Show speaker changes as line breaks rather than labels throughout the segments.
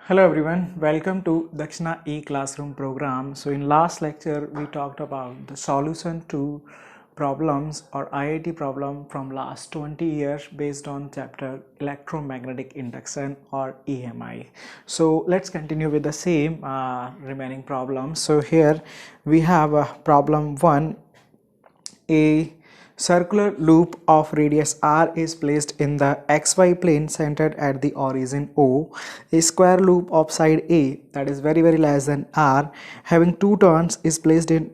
Hello everyone, welcome to Dakshina e-classroom program. So in last lecture we talked about the solution to problems or IIT problem from last 20 years based on chapter electromagnetic induction or EMI. So let's continue with the same remaining problems. So here we have problem 1. A circular loop of radius r is placed in the xy plane centered at the origin O. A square loop of side A, that is very less than r, having two turns, is placed in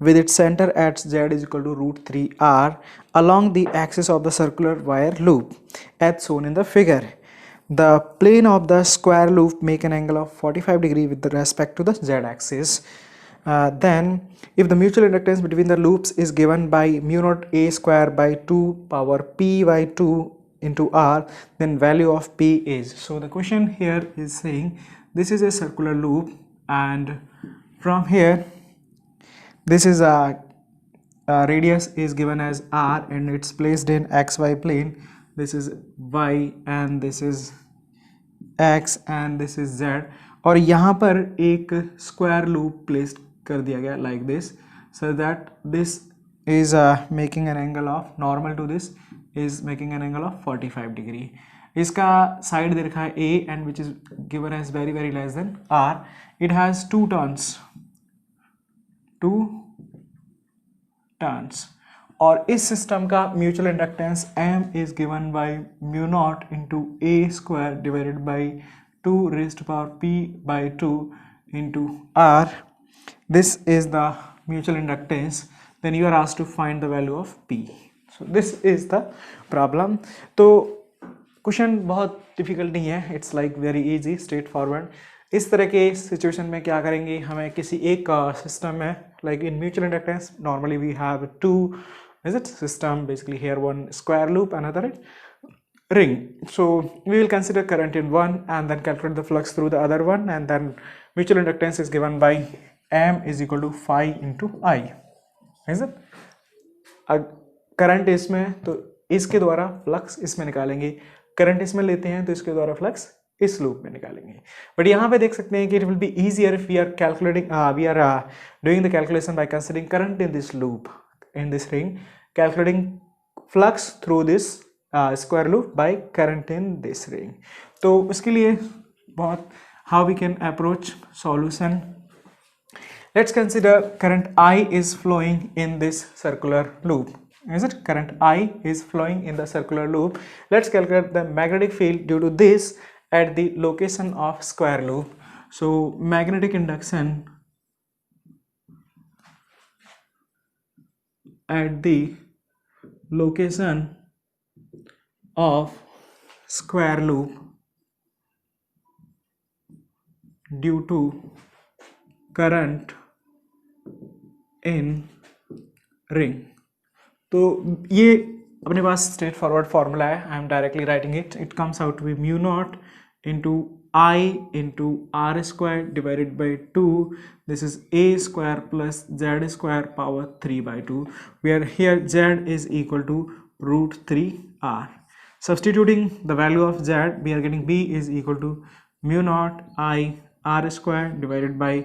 with its center at z is equal to root 3r along the axis of the circular wire loop as shown in the figure. The plane of the square loop make an angle of 45 degree with respect to the z-axis. Then if the mutual inductance between the loops is given by mu naught a square by 2 power p by 2 into r, then value of p is. So the question here is saying this is a circular loop, and from here this is a radius is given as r and it's placed in xy plane. This is y and this is x and this is z, और यहाँ पर एक square loop place कर दिया गया like this, so that this is making an angle of normal to this is making an angle of 45 degree. इसका side दे रखा है a and which is given as very less than r. It has two turns और इस system का mutual inductance m is given by mu naught into a square divided by 2 raised to power p by 2 into r. This is the mutual inductance. Then you are asked to find the value of p. So this is the problem. तो question बहुत difficult नहीं है, it's like very easy, straight forward. इस तरह के situation में क्या करेंगे, हमें किसी एक सिस्टम में like in mutual inductance normally we have two system, basically here one square loop, another ring. So we will consider current in one and then calculate the flux through the other one, and then mutual inductance is given by m is equal to phi into I, is it? Current इसमें, तो इसके द्वारा flux इसमें निकालेंगे, current इसमें लेते हैं तो इसके द्वारा फ्लक्स इस लूप में निकालेंगे. बट यहाँ पे देख सकते हैं कि it will be easier if we are calculating we are doing the calculation by considering current in this loop, in this ring, calculating flux through this square loop by current in this ring. तो उसके लिए बहुत how we can approach solution. Let's consider current I is flowing in this circular loop. Is it? Current I is flowing in the circular loop. Let's calculate the magnetic field due to this at the location of square loop. So magnetic induction at the location of square loop due to current in ring. तो ये अपने पास straight forward forward है, I am directly writing it. It comes out to be mu not into I into R square divided by 2. This is a square plus z square power 3 by 2, where here z is equal to root 3r. Substituting the value of z, we are getting b is equal to mu naught I r square divided by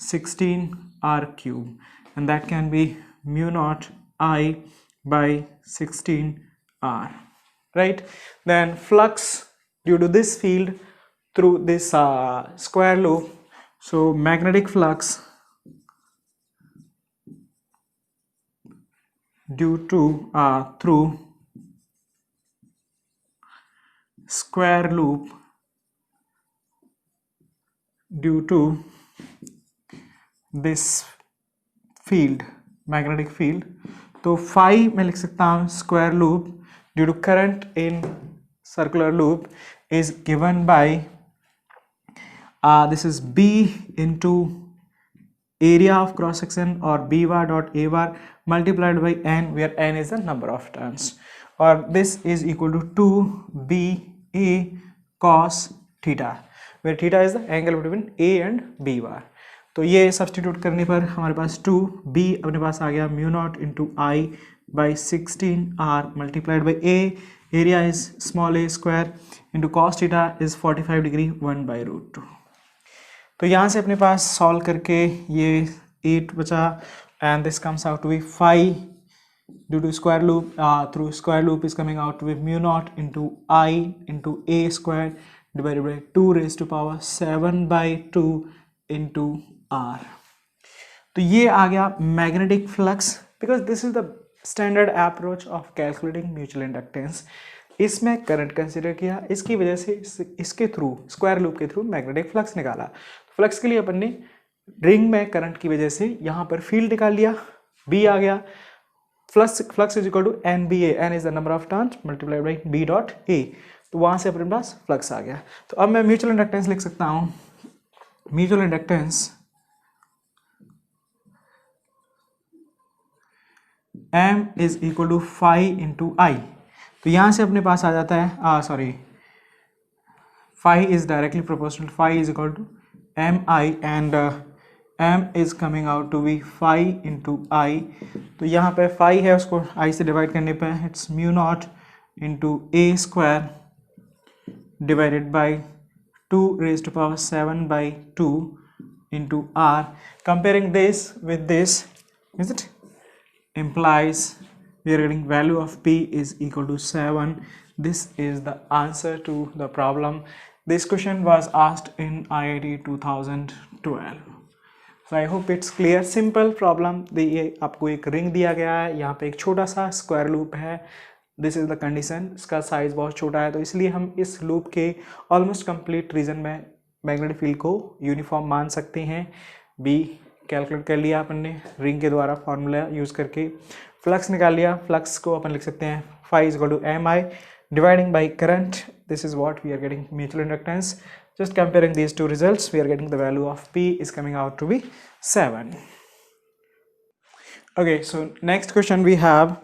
16r cube, and that can be mu naught I by 16r, right? Then flux due to this field through this square loop, so magnetic flux due to through square loop due to this field, magnetic field, तो phi मैं लिख सकता हूँ square loop due to current in circular loop is given by this is b into area of cross section or b bar dot a bar multiplied by n, where n is the number of turns, or this is equal to 2b a cos theta, where theta is the angle between a and b bar. तो ये substitute करने पर हमारे पास 2b अपने पास आ गया mu not into I by 16r multiplied by A, area is small A square into cos theta is 45 degree 1 by root 2. तो यहाँ से अपने पास सॉल्व करके ये 8 बचा and this comes out to be 5 due to square loop through square loop is coming out to be mu naught into I into a square divided by 2 raised to power 7 by 2 into r. तो ये आ गया magnetic flux because this is the standard approach of calculating mutual inductance. इसमें current consider किया, इसकी वजह से इसके through square loop के थ्रू मैग्नेटिक फ्लक्स निकाला. फ्लक्स के लिए अपन ने रिंग में करंट की वजह से यहाँ पर फील्ड निकाल लिया, B आ गया. Flux is equal to N B A, N is the number of turns multiplied by B dot A. तो वहाँ से अपने पास फ्लक्स आ गया. तो अब मैं म्यूचुअल इंडक्टेंस लिख सकता हूँ. Mutual inductance M is equal to phi into I. तो यहाँ से अपने पास आ जाता है phi is directly proportional, phi is equal to M I and m is coming out to be phi into I. तो यहाँ पे phi है, उसको i से डिवाइड करने पे it's mu not into A square divided by 2 raised to power 7 by 2 into r. Comparing this with this, is it? Implies we are getting value of p is equal to 7. This is the answer to the problem. This question was asked in IIT 2012. So I hope it's clear. Simple problem. ये आपको एक ring दिया गया है, यहाँ पे एक छोटा सा स्क्वायर लूप है. This is the condition. इसका साइज बहुत छोटा है, तो इसलिए हम इस लूप के ऑलमोस्ट कंप्लीट रीजन में मैग्नेटिक फील्ड को यूनिफॉर्म मान सकते हैं. बी कैलकुलेट कर लिया अपन ने रिंग के द्वारा, फॉर्मूला यूज करके फ्लक्स निकाल लिया. फ्लक्स को अपन लिख सकते हैं phi is equal to mi dividing by current. This is what we are getting mutual inductance. Just comparing these two results, we are getting the value of p is coming out to be 7. Okay, so next question we have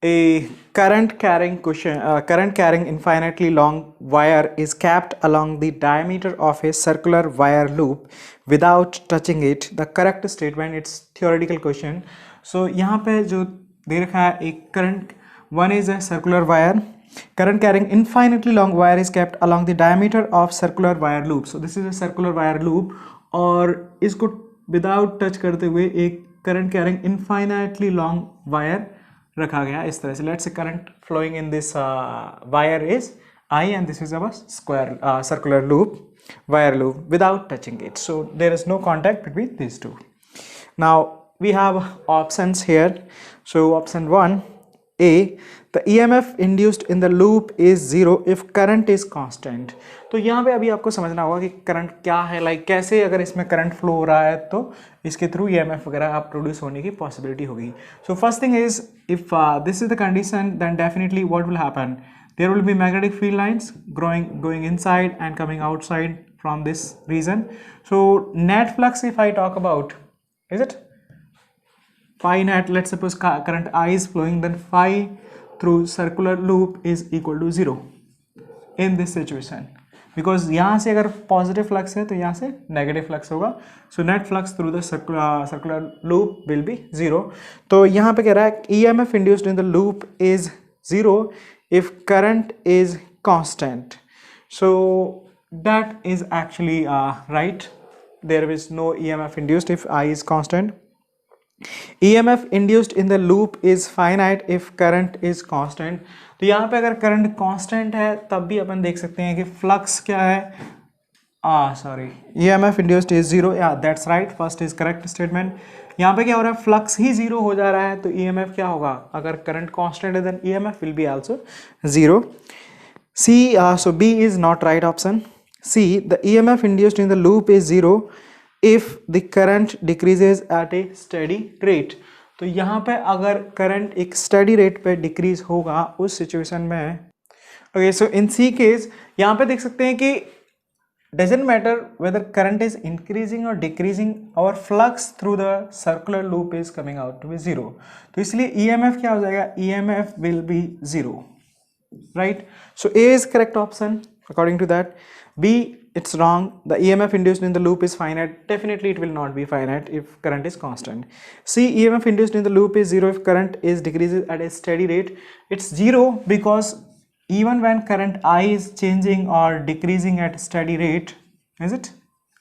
a current carrying infinitely long wire is capped along the diameter of a circular wire loop without touching it. The correct statement, it's theoretical question. So यहाँ पे जो दे रखा है एक current, one is a circular wire, current carrying infinitely long wire is kept along the diameter of circular wire loop. So this is a circular wire loop और इसको without touch करते हुए एक current carrying infinitely long wire रखा गया इस तरह से. Let's say current flowing in this wire is I and this is our square circular loop, wire loop without touching it. So there is no contact between these two. Now we have options here. So option 1 A, the EMF induced in the loop is 0 if current is constant. तो यहाँ पे अभी आपको समझना होगा कि current क्या है, लाइक कैसे अगर इसमें करंट फ्लो हो रहा है तो इसके थ्रू EMF वगैरह आप प्रोड्यूस होने की पॉसिबिलिटी होगी. So first thing is if this is the condition then definitely what will happen, there will be magnetic field lines going inside and coming outside from this region. So net flux, if I talk about, is it phi net, let's suppose current I is flowing, then phi through circular loop is equal to 0 in this situation, because यहाँ से अगर positive flux है तो यहाँ से negative flux होगा. सो net flux through the circular loop will be 0. तो यहाँ पे कह रहा है EMF induced in the loop is 0 if current is constant. So that is actually right. There is no EMF induced if I is constant. EMF induced in the loop is finite if current is constant. तो यहाँ पे अगर current constant है तब भी अपन देख सकते हैं कि फ्लक्स क्या है, EMF induced is 0. yeah, that's right, first is correct statement. यहाँ पे क्या हो रहा है, फ्लक्स ही 0 हो जा रहा है तो EMF क्या होगा, अगर करंट कांस्टेंट है then EMF will be also 0. C, so B is not right option. C, the EMF induced in the loop is 0 if the current decreases at a steady rate. तो यहाँ पे अगर current एक study rate पे decrease होगा उस situation में, okay, सो इन सी case यहाँ पे देख सकते हैं कि doesn't matter whether current is increasing or decreasing, our flux through the circular loop is coming out to be 0. तो इसलिए EMF क्या हो जाएगा, EMF will be 0, right? So A is correct option according to that. B, it's wrong. The EMF induced in the loop is finite. Definitely it will not be finite if current is constant. C, EMF induced in the loop is 0 if current is decreases at a steady rate. It's 0 because even when current I is changing or decreasing at steady rate, is it?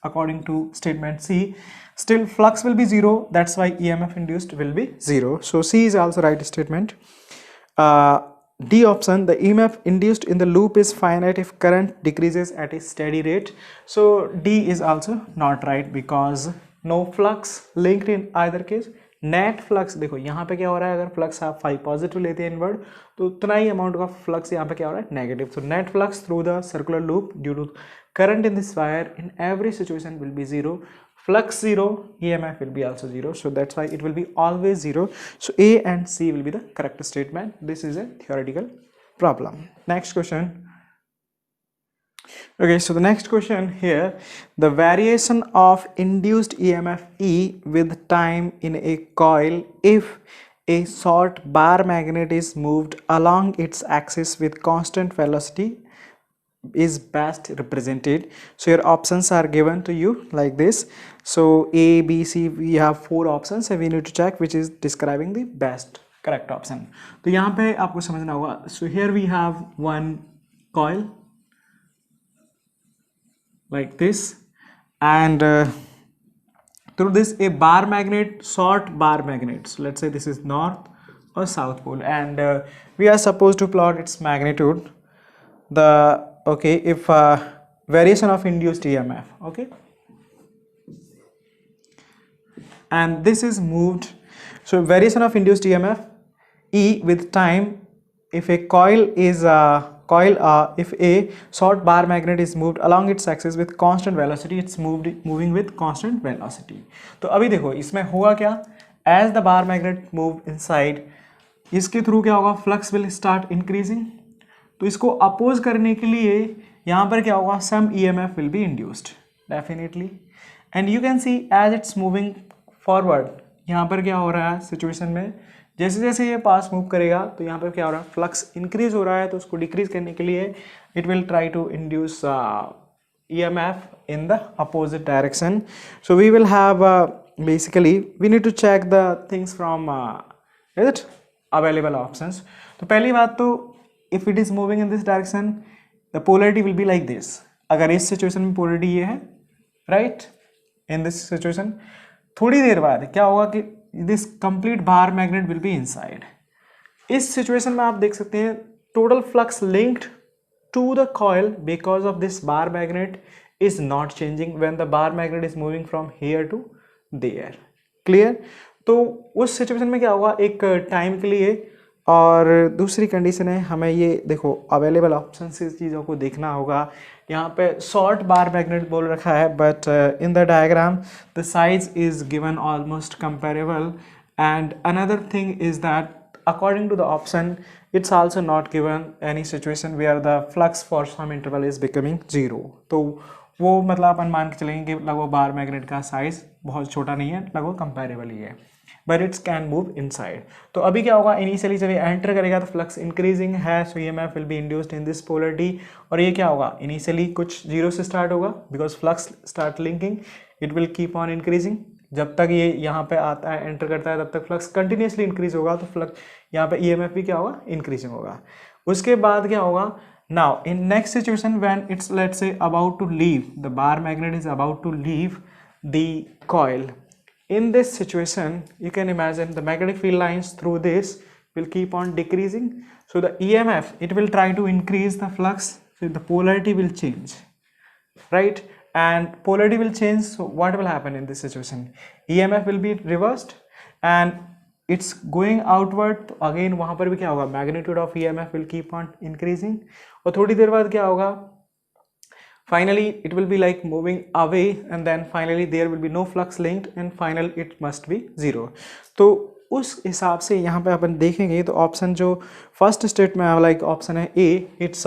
according to statement C, still flux will be 0, that's why EMF induced will be 0. So C is also right statement. D option, the EMF induced in the loop is finite if current decreases at a steady rate. So D is also not right because no flux linked in either case. Net flux देखो यहाँ पे क्या हो रहा है, अगर flux आप 5 positive लेते हैं इनवर्ड तो उतना ही अमाउंट का फ्लक्स यहाँ पे क्या हो रहा है, negative. So net flux through the circular loop due to current in this wire in every situation will be 0. Flux 0, EMF will be also 0. So that's why it will be always 0. So A and C will be the correct statement. This is a theoretical problem. Next question. Okay, so the next question here, the variation of induced EMF E with time in a coil if a short bar magnet is moved along its axis with constant velocity is best represented. So your options are given to you like this. So A, B, C, we have 4 options and we need to check which is describing the best correct option. तो यहाँ पे आपको समझना होगा. So here we have one coil like this, and through this a bar magnet, short bar magnet. So let's say this is north or south pole, and we are supposed to plot its magnitude. The okay, if variation of induced EMF, okay, and this is moved. So variation of induced EMF E with time if a coil is if a short bar magnet is moved along its axis with constant velocity, it's moving with constant velocity. तो अभी देखो इसमें होगा क्या, as the bar magnet move inside, इसके through क्या होगा, flux will start increasing. तो इसको अपोज करने के लिए यहाँ पर क्या होगा, some EMF will be induced definitely, and you can see as it's moving forward, यहाँ पर क्या हो रहा है सिचुएशन में, जैसे जैसे ये पास मूव करेगा तो यहाँ पर क्या हो रहा है, फ्लक्स इंक्रीज हो रहा है, तो उसको डिक्रीज करने के लिए it will try to induce EMF in the opposite direction. So we will have basically we need to check the things from is it available options. तो पहली बात तो if it is moving in this direction the polarity will be like this. अगर इस situation में polarity ये है, right, in this situation, थोड़ी देर बाद क्या होगा कि this complete bar magnet will be inside. इस सिचुएशन में आप देख सकते हैं total flux linked to the coil because of this bar magnet is not changing when the bar magnet is moving from here to there. Clear. तो उस situation में क्या होगा, एक टाइम के लिए. और दूसरी कंडीशन है, हमें ये देखो अवेलेबल ऑप्शन से चीज़ों को देखना होगा. यहाँ पे शॉर्ट बार मैग्नेट बोल रखा है, but in the diagram the size is given almost comparable. And another thing is that according to the option it's also not given any situation where the flux for some interval is becoming 0. तो वो मतलब अपन मान के चलेंगे कि लगभग bar magnet का size बहुत छोटा नहीं है, लगभग कंपेरेबल ही है, but it's can move inside. तो अभी क्या होगा, इनिशियली जब ये एंटर करेगा तो फ्लक्स इंक्रीजिंग है, सो EMF will be induced in this polarity. और ये क्या होगा, इनिशियली कुछ 0 से स्टार्ट होगा because flux start linking, it will keep on increasing. जब तक ये यहाँ पे आता है, एंटर करता है, तब तक फ्लक्स कंटिन्यूसली इंक्रीज होगा, तो फ्लक्स यहाँ पे EMF भी क्या होगा, इंक्रीजिंग होगा. उसके बाद क्या होगा, now in next situation when it's let's say about to leave, the bar magnet is about to leave the coil. In this situation, you can imagine the magnetic field lines through this will keep on decreasing. So the EMF, it will try to increase the flux, so the polarity will change, right? And polarity will change, so what will happen in this situation? EMF will be reversed and it's going outward. तो again वहाँ पर भी क्या होगा, magnitude of EMF will keep on increasing. और थोड़ी देर बाद क्या होगा, finally it will be like moving away, and then finally there will be no flux linked, and final it must be 0. तो उस हिसाब से यहाँ पे अपन देखेंगे तो ऑप्शन जो फर्स्ट स्टेट में लाइक ऑप्शन है A, it's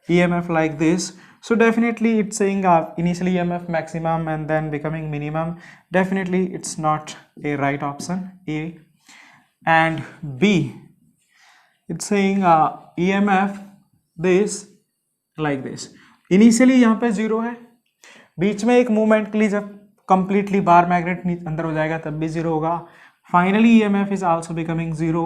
EMF like this. So definitely it's saying initially EMF maximum and then becoming minimum. Definitely it's not a right option, A. And B, it's saying EMF this like this. Initially यहाँ पे 0 है, बीच में एक movement के लिए जब completely bar magnet अंदर हो जाएगा तब भी 0 होगा. Finally EMF is also becoming 0,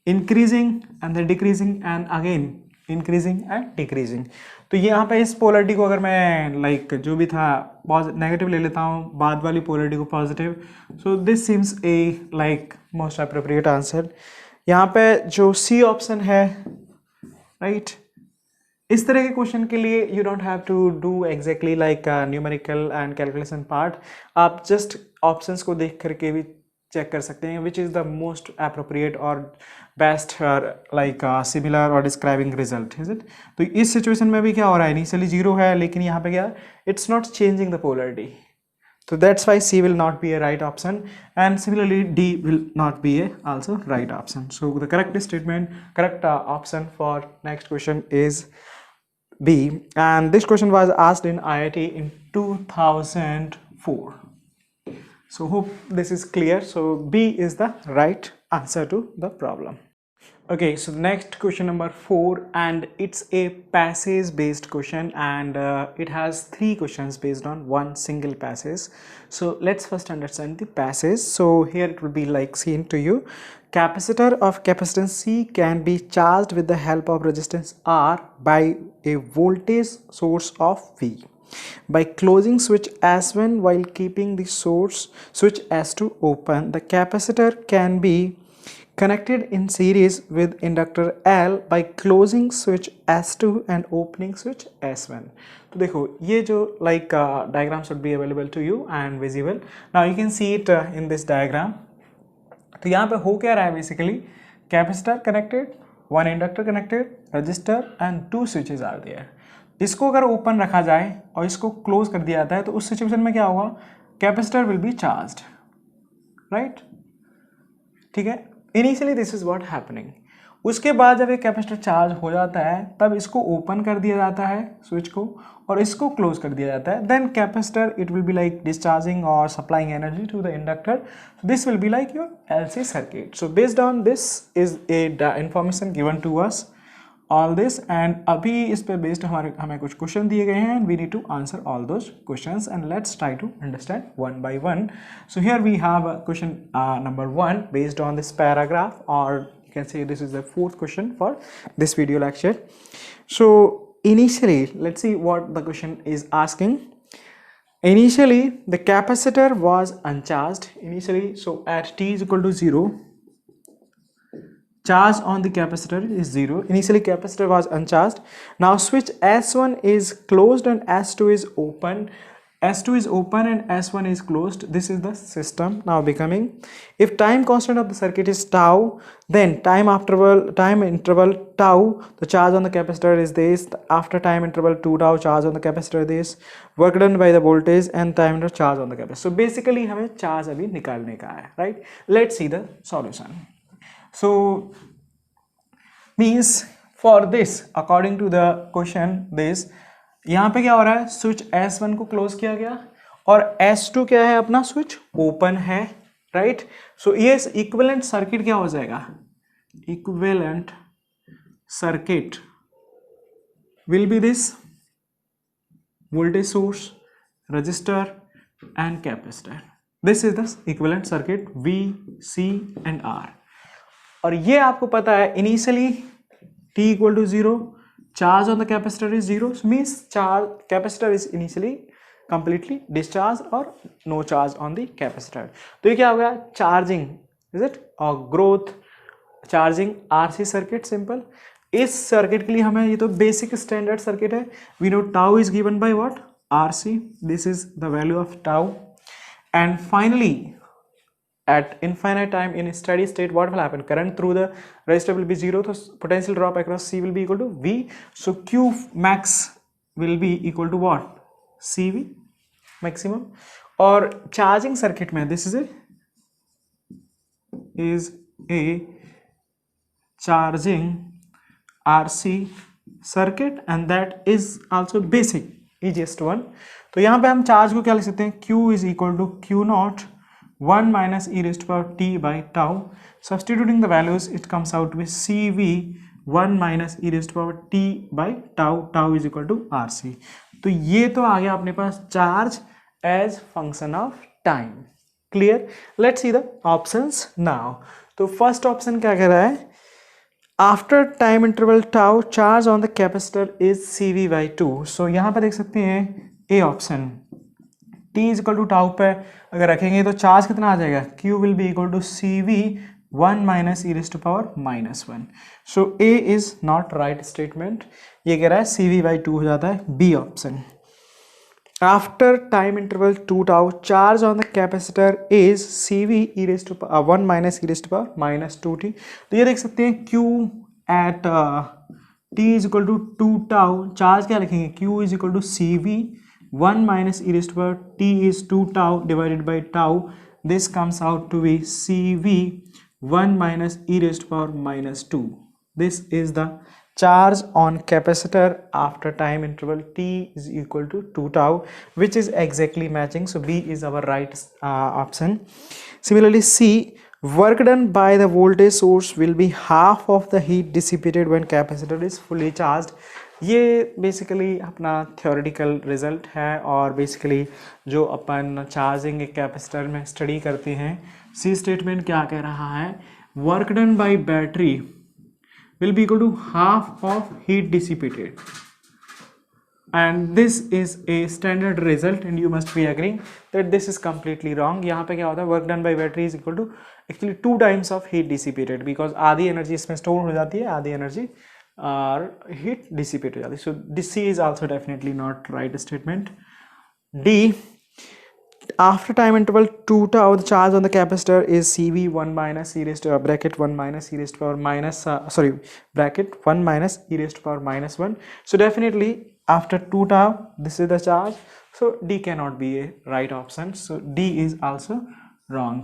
increasing and then decreasing and again increasing and decreasing. तो तो यहाँ पे इस पोलरिटी को अगर मैं लाइक जो भी था नेगेटिव ले लेता हूँ, बाद वाली पोलरिटी को positive, so this seems A like most appropriate answer. यहाँ पे जो सी ऑप्शन है, राइट, इस तरह के क्वेश्चन के लिए you don't have to do exactly like numerical and calculation part, आप जस्ट ऑप्शंस को देख करके भी चेक कर सकते हैं which is the most appropriate और बेस्ट लाइक सिमिलर और डिस्क्राइबिंग रिजल्ट, इज इट। तो इस सिचुएशन में भी क्या हो रहा है, इनिशियली जीरो है लेकिन यहाँ पे क्या, it's not changing the polarity, so that's why C will not be a right option, and similarly D will not be a also right option. So the correct statement, correct option for next question is B, and this question was asked in IIT in 2004. So hope this is clear. So B is the right answer to the problem. Okay, so the next question number 4, and it's a passage based question, and it has 3 questions based on one single passage. So let's first understand the passage. So here it will be like seen to you, capacitor of capacitance C can be charged with the help of resistance R by a voltage source of V. By closing switch S1 while keeping the switch S2 open, the capacitor can be connected in series with inductor L by closing switch S2 and opening switch S1. तो देखो ये जो like diagram should be available to you and visible. Now you can see it in this diagram. तो यहाँ पे हो क्या रहा है, basically capacitor connected, one inductor connected, resistor and 2 switches are there. इसको अगर ओपन रखा जाए और इसको क्लोज कर दिया जाता है तो उस सिचुएशन में क्या होगा, capacitor will be charged, right, ठीक है। Initially this is what happening. उसके बाद जब एक कैपेसिटर चार्ज हो जाता है तब इसको ओपन कर दिया जाता है स्विच को और इसको क्लोज कर दिया जाता है, then capacitor it will be like discharging और supplying energy to the inductor, this will be like your LC circuit. So based on this is a information given to us all this, and अभी इस पे based हमें कुछ question दिए गए हैं and we need to answer all those questions, and let's try to understand one by one. So here we have question number 1 based on this paragraph, or you can say this is the 4th question for this video lecture. So initially let's see what the question is asking. Initially the capacitor was uncharged initially, so at t is equal to 0, charge on the capacitor is 0. Initially capacitor was uncharged. Now switch S1 is closed and S2 is open. S2 is open and S1 is closed. This is the system now becoming. If time constant of the circuit is tau, then time interval tau, the charge on the capacitor is this. After time interval 2 tau, charge on the capacitor this. Work done by the voltage and time interval charge on the capacitor. So basically हमें charge अभी निकालने का है, right? Let's see the solution. So means for this according to the question this, यहाँ पे क्या हो रहा है, स्विच S1 को क्लोज किया गया और S2 क्या है, अपना स्विच ओपन है, राइट। सो ये इक्विवेलेंट सर्किट क्या हो जाएगा, equivalent circuit will be this voltage source, resistor and capacitor. This is the equivalent circuit V, C and R. और ये आपको पता है initially t equal to 0, charge on the capacitor is 0, means charge capacitor is initially completely discharged or no charge on the capacitor. तो ये क्या हो गया, चार्जिंग इज इट और growth charging RC circuit simple. इस सर्किट के लिए हमें ये तो बेसिक स्टैंडर्ड सर्किट है, we know tau is given by what, RC, this is the value of tau, and finally at infinite time in steady state what will happen, current through the resistor will be 0, so potential drop across C will be equal to V, so Q max will be equal to what, CV maximum. और charging circuit में this is a charging RC circuit and that is also basic easiest one. तो यहाँ पे हम charge को क्या लिख सकते हैं, Q is equal to Q naught 1 minus e raised to power t by tau. Substituting the values, it comes out with CV 1 minus e raised to power t by tau. Tau is equal to RC. तो ये तो आ गया अपने पास charge as function of time. Clear, let's see the options now. तो first option क्या कह रहा है, after time interval tau charge on the capacitor is CV by 2। So यहाँ पर देख सकते हैं A option, t is equal to tau पे अगर रखेंगे तो चार्ज कितना आ जाएगा, q will be equal to CV 1 minus E raise to power -1। So A is not right statement, ये कह रहा है CV बाई 2 हो जाता है B option. After time interval 2 tau, charge on the capacitor is CV e raised to 1 minus e raised to power minus 2t। तो ये देख सकते हैं Q at t is equal to 2 tau, charge क्या लिखेंगे, Q is equal to CV 1 minus e raised to power t is 2 tau divided by tau, this comes out to be CV 1 minus e raised to power minus 2। this is the charge on capacitor after time interval t is equal to 2 tau, which is exactly matching, so B is our right option। Similarly C, work done by the voltage source will be half of the heat dissipated when capacitor is fully charged। ये basically अपना theoretical result है और basically जो अपन charging एक capacitor में study करते हैं। सी statement क्या कह रहा है, work done by battery will be equal to half of heat dissipated, and this is a standard result and you must be agreeing that this is completely wrong। यहाँ पे क्या होता है, work done by battery is equal to actually 2 times of heat dissipated, because आधी energy इसमें store हो जाती है, आधी एनर्जी और हीट डिसिपेट हो जाती है। So this C is also definitely not right statement. D, after time interval 2 tau, the charge on the capacitor is CV 1 minus e raised to bracket 1 minus e raised to power minus bracket 1 minus e raised to power minus 1। so definitely after 2 tau this is the charge, so D cannot be a right option, so D is also wrong,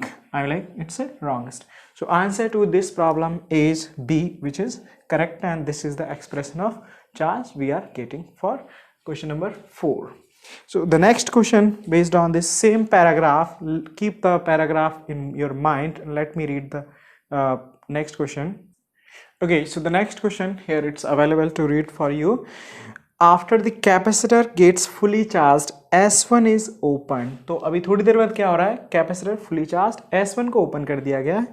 it's a wrongest। so answer to this problem is B, which is correct, and this is the expression of charge we are getting for question number 4। so the next question based on this same paragraph, keep the paragraph in your mind and let me read the next question। okay, so the next question here, it's available to read for you। after the capacitor gets fully charged S1 is open। तो अभी थोड़ी देर बाद क्या हो रहा है, capacitor fully charge S1 को open कर दिया गया है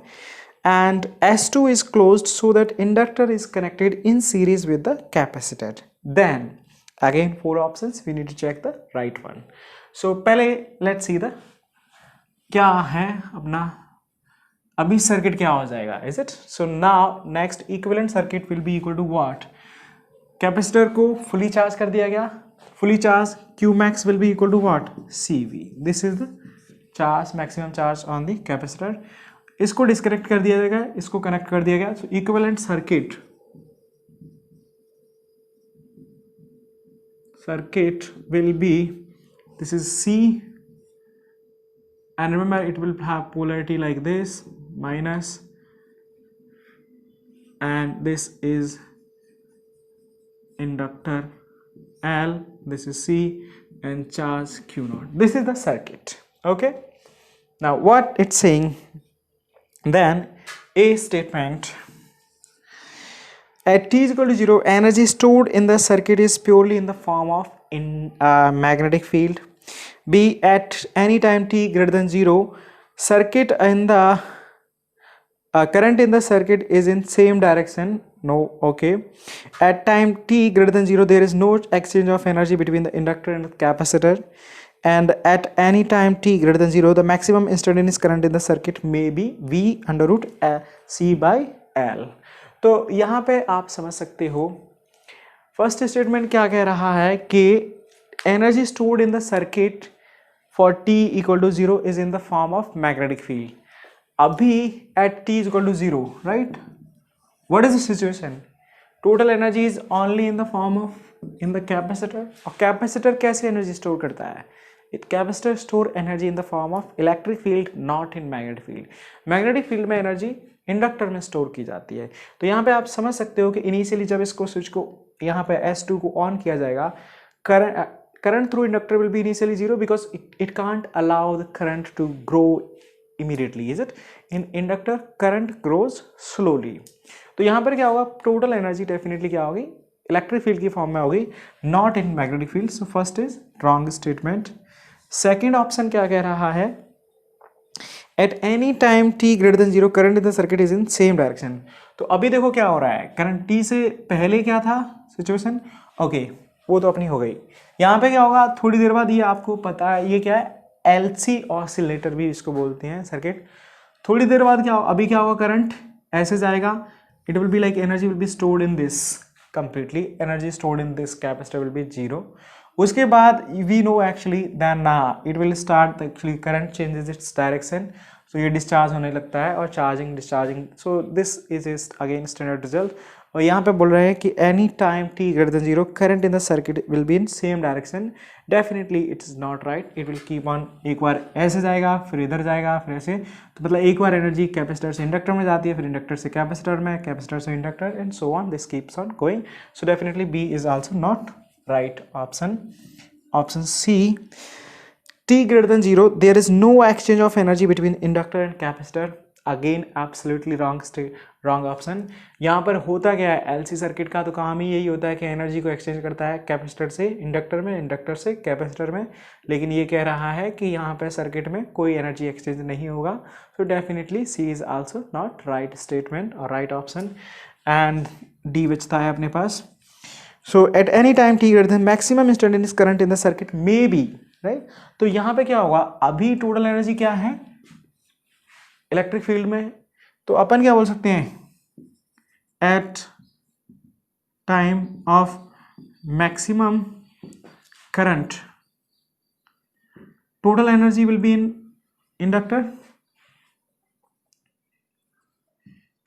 and S2 is closed so that inductor is connected in series with the capacitor। then again 4 options, we need to check the right one। so पहले let's see the क्या है अपना अभी सर्किट क्या हो जाएगा, is it। so now next equivalent circuit will be equal to what, capacitor को fully charge कर दिया गया, fully charge Q max will be equal to what, CV, this is the charge, maximum charge on the capacitor। इसको disconnect कर दिया जाएगा, इसको connect कर दिया गया, so equivalent circuit will be, this is C, and remember it will have polarity like this, minus, and this is inductor L, this is C, and charge Q0, this is the circuit। okay, now what it's saying, then A statement, at t is equal to 0, energy stored in the circuit is purely in the form of magnetic field। B, at any time t greater than 0, circuit in the current in the circuit is in same direction, no, okay। at time t greater than 0, there is no exchange of energy between the inductor and the capacitor, and at any time t greater than 0, the maximum instantaneous current in the circuit may be V under root C by L। तो यहाँ पे आप समझ सकते हो first statement क्या कह रहा है कि energy stored in the circuit for t equal to 0 is in the form of magnetic field. अभी at t is equal to 0, right, what is the situation, total energy is only in the form of in the capacitor. और capacitor कैसे energy store करता है, it capacitor store energy in the form of electric field, not in magnetic field. Magnetic field में energy inductor में store की जाती है। तो यहाँ पे आप समझ सकते हो कि इनिशियली जब इसको स्विच को यहाँ पे S2 को ऑन किया जाएगा, current through inductor will be initially 0 because it can't allow the current to grow immediately, is it. In inductor current grows slowly. तो यहाँ पर क्या होगा, टोटल एनर्जी डेफिनेटली क्या होगी, इलेक्ट्रिक फील्ड की फॉर्म में होगी, not in magnetic field. So first is wrong statement. Second option क्या कह रहा है, eight any time t greater than 0 current in the circuit is in same direction. तो अभी देखो क्या हो रहा है, करंट t से पहले क्या था सिचुएशन, ओके वो तो अपनी हो गई। यहाँ पे क्या होगा थोड़ी देर बाद, ये आपको पता है ये क्या है, LC ऑसिलेटर भी इसको बोलते हैं सर्किट। थोड़ी देर बाद क्या होगा, अभी क्या होगा, करंट ऐसे जाएगा, it will be like energy will be stored in this, completely energy stored in this capacitor will be 0। उसके बाद we know actually then it will start actually current changes its direction, so ये discharge होने लगता है और charging discharging, so this is again standard result। और यहाँ पे बोल रहे हैं कि any time t greater than 0 current in the circuit will be in same direction, definitely it is not right, it will keep on, एक बार ऐसे जाएगा फिर इधर जाएगा फिर ऐसे, तो मतलब एक बार एनर्जी कैपेसिटर से इंडक्टर में जाती है, फिर इंडक्टर से कैपेसिटर में, कैपेसिटर से inductor and so on, this keeps on going. So definitely B is also not right option. Option C, t greater than 0 there is no exchange of energy between inductor and capacitor, again absolutely wrong option. यहाँ पर होता क्या है, LC circuit का तो काम ही यही होता है कि एनर्जी को एक्सचेंज करता है कैपेसिटर से इंडक्टर में, इंडक्टर से कैपेसिटर में, लेकिन ये कह रहा है कि यहाँ पे सर्किट में कोई एनर्जी एक्सचेंज नहीं होगा। So definitely C is also not right statement और राइट ऑप्शन, एंड डी बचता है अपने पास। So at any time T greater than maximum instantaneous current in the circuit may be, right. तो यहाँ पे क्या होगा, अभी टोटल एनर्जी क्या है इलेक्ट्रिक फील्ड में, तो अपन क्या बोल सकते हैं, at time of maximum current total energy will be in inductor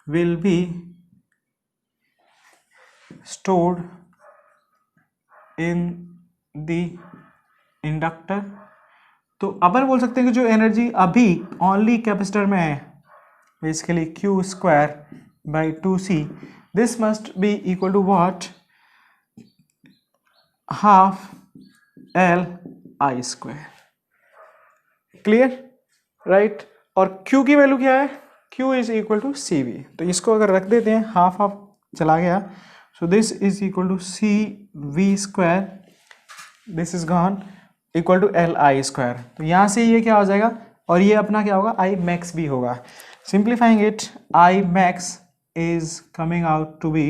will be stored in the inductor. तो अपन बोल सकते हैं कि जो एनर्जी अभी ओनली कैपेसिटर में है, basically Q square by 2c, this must be equal to what, half L I square. Clear, right. और q की वैल्यू क्या है, q is equal to C V, तो इसको अगर रख देते हैं, हाफ हाफ चला गया, so this is equal to C V square, this is gone, equal to L I square. तो यहाँ से ये क्या हो जाएगा, और ये अपना क्या होगा, आई मैक्स भी होगा। Simplifying it, I max is coming out to be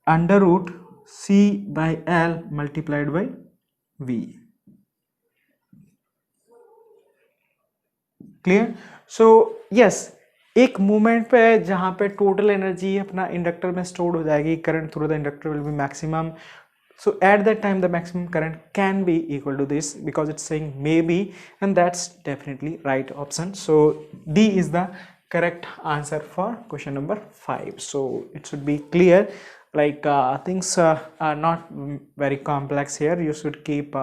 under root C by L multiplied by V. Clear. So yes, एक मोमेंट पे जहाँ पे टोटल एनर्जी अपना इंडक्टर में स्टोर्ड हो जाएगी, current through the inductor will be maximum, so at that time the maximum current can be equal to this, because it's saying maybe, and that's definitely right option. So D is the correct answer for question number 5. So it should be clear, like things are not very complex here, you should keep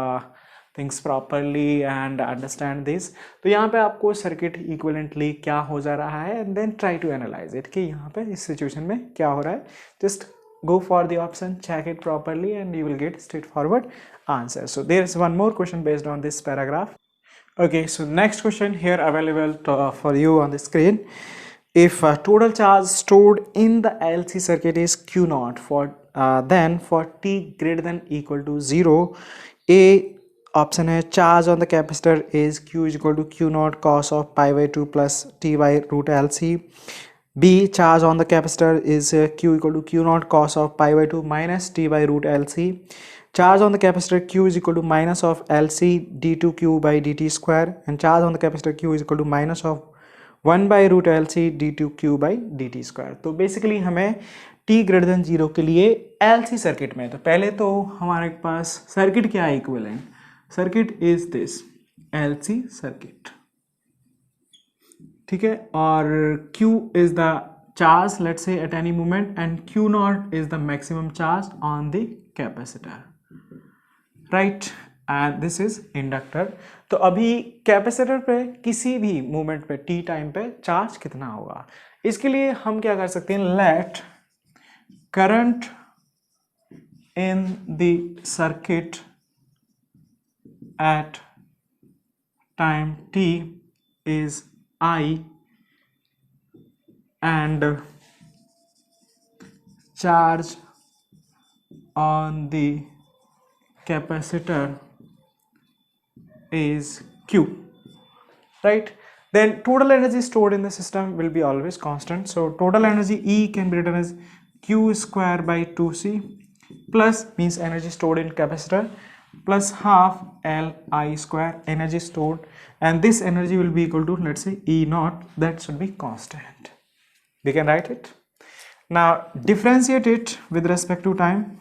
things properly and understand this। तो यहाँ पे आपको circuit equivalently क्या हो जा रहा है, and then try to analyze it कि यहाँ पे इस सिचुएशन में क्या हो रहा है, just go for the option, check it properly, and you will get straightforward answer। So there is one more question based on this paragraph। Okay, so next question here available for you on the screen. If total charge stored in the LC circuit is Q naught for then for t greater than equal to 0, A option है charge on the capacitor is Q is equal to Q naught cos of pi by 2 plus t by root LC। B, charge on the capacitor is Q equal to Q naught cos of pi by 2 minus t by root LC। Charge on the capacitor Q is equal to minus of LC d2q by dt square, and charge on the capacitor Q is equal to minus of 1 by root LC d2q by dt square। तो basically हमें t greater than 0 के लिए LC circuit में, तो पहले तो हमारे पास circuit क्या है, equivalent circuit is this LC circuit, ठीक है, और Q is the charge let's say at any moment, and Q naught is the maximum charge on the capacitor, right, and this is inductor। तो अभी capacitor पे किसी भी moment पे t time पे चार्ज कितना होगा, इसके लिए हम क्या कर सकते हैं, let current in the circuit at time t is I and charge on the capacitor is Q, right। then total energy stored in the system will be always constant. So total energy E can be written as Q square by 2C plus means energy stored in capacitor plus half Li square energy stored, and this energy will be equal to, let's say, E naught, that should be constant. We can write it. Now differentiate it with respect to time.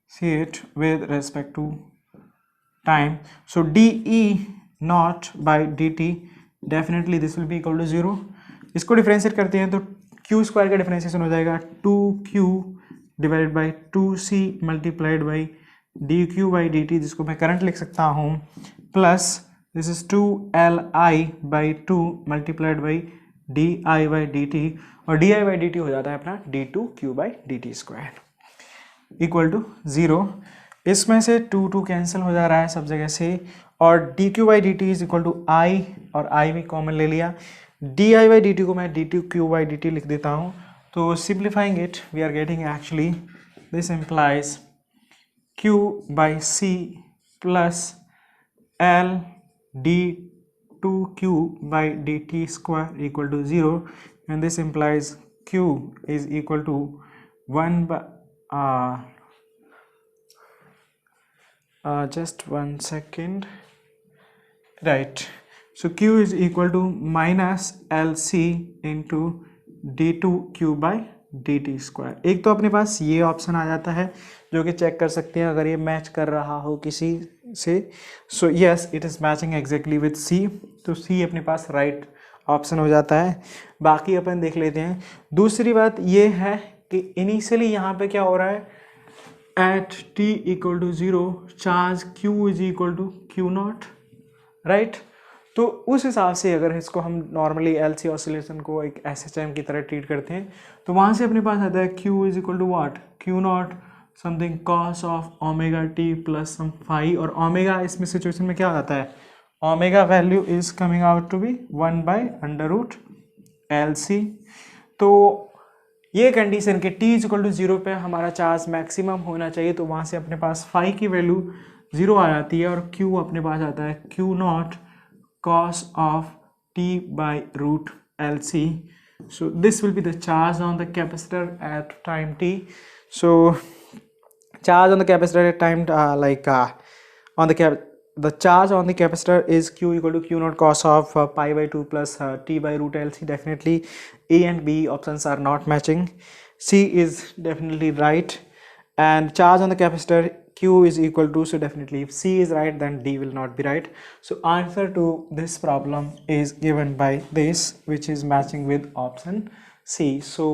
See it with respect to time. So dE naught by dt, definitely this will be equal to 0. इसको differentiate करते हैं तो q square का differentiation हो जाएगा 2q divided by 2c multiplied by dq by dt, जिसको मैं current लिख सकता हूँ, plus this is 2li by 2 multiplied by di by dt, और di बाई dt हो जाता है अपना d2q by dt square equal to 0. इसमें से 2 कैंसिल हो जा रहा है सब जगह से, और D Q by D T is equal to I, और आई भी कॉमन ले लिया. D I by D T को मैं D T Q by D T लिख देता हूँ. तो simplifying it we are getting actually this implies Q by C plus L D two Q by D T square equal to 0, and this implies Q is equal to 1 by just 1 second, right. So q is equal to minus lc into d2q by dt square. एक तो अपने पास ये option आ जाता है जो कि check कर सकते हैं अगर ये मैच कर रहा हो किसी से. So yes, it is matching exactly with C, तो सी अपने पास राइट ऑप्शन हो जाता है. बाकी अपन देख लेते हैं. दूसरी बात ये है कि इनिशियली यहाँ पे क्या हो रहा है, at t equal to 0 charge q is equal to q naught, right. तो उस हिसाब से अगर इसको हम नॉर्मली LC ऑसिलेशन को एक SHM की तरह ट्रीट करते हैं तो वहाँ से अपने पास आता है q is equal to what, q naught something cos of omega T plus some phi, और ओमेगा इसमें सिचुएशन में क्या हो जाता है, omega value is coming out to be 1 by under root LC. तो ये कंडीशन के t इज इक्वल टू 0 पे हमारा चार्ज मैक्सिमम होना चाहिए, तो वहाँ से अपने पास फाई की वैल्यू 0 आ जाती है, और q अपने पास आता है q not cos of t by root LC. So this will be the charge on the capacitor at time t. So charge on the capacitor at time the charge on the capacitor is q equal to q naught cos of pi by 2 plus t by root LC. Definitely A and B options are not matching. C is definitely right, and charge on the capacitor q is equal to, so definitely if C is right then D will not be right. So answer to this problem is given by this, which is matching with option C. So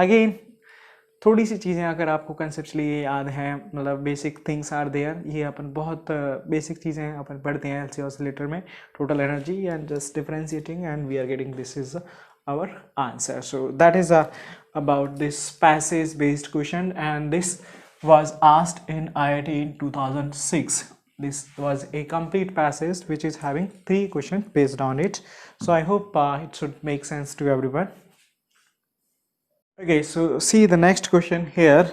again थोड़ी सी चीज़ें अगर आपको conceptually याद हैं, मतलब basic things are there, ये अपन बहुत basic चीज़ें अपन पढ़ते हैं LC ऑसिलेटर में, total energy and just differentiating, and we are getting this is our answer. So that is about this passage based question, and this was asked in IIT in 2006. This was a complete passage which is having 3 questions based on it. So I hope it should make sense to everyone. Okay, so see the next question here.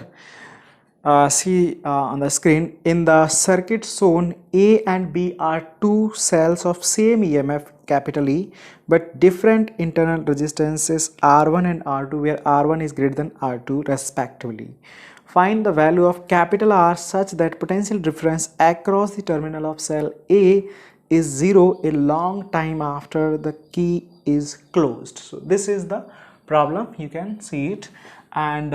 See on the screen, in the circuit shown A and B are 2 cells of same EMF capital E but different internal resistances R1 and R2, where R1 is greater than R2 respectively. Find the value of capital R such that potential difference across the terminal of cell A is 0 a long time after the key is closed. So this is the problem, you can see it, and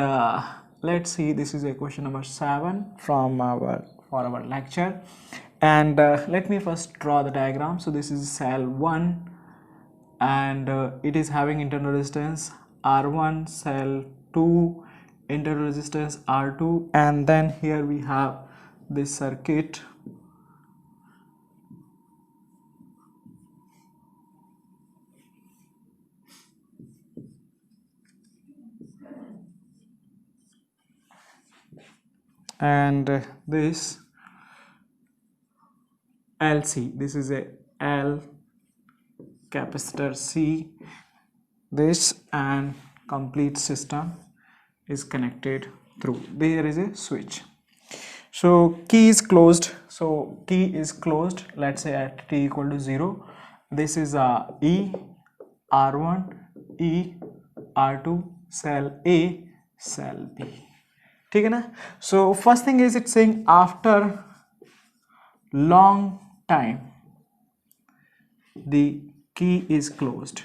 let's see, this is a question number 7 from our lecture, and let me first draw the diagram. So this is cell 1, and it is having internal resistance R1, cell 2 internal resistance R2, and then here we have this circuit. And this LC, this is a L capacitor C, this, and complete system is connected through, there is a switch. So key is closed, so key is closed, let's say at t equal to 0. This is E, R1, E, R2, cell A, cell B, ठीक है ना. So first thing is it's saying after long time the key is closed.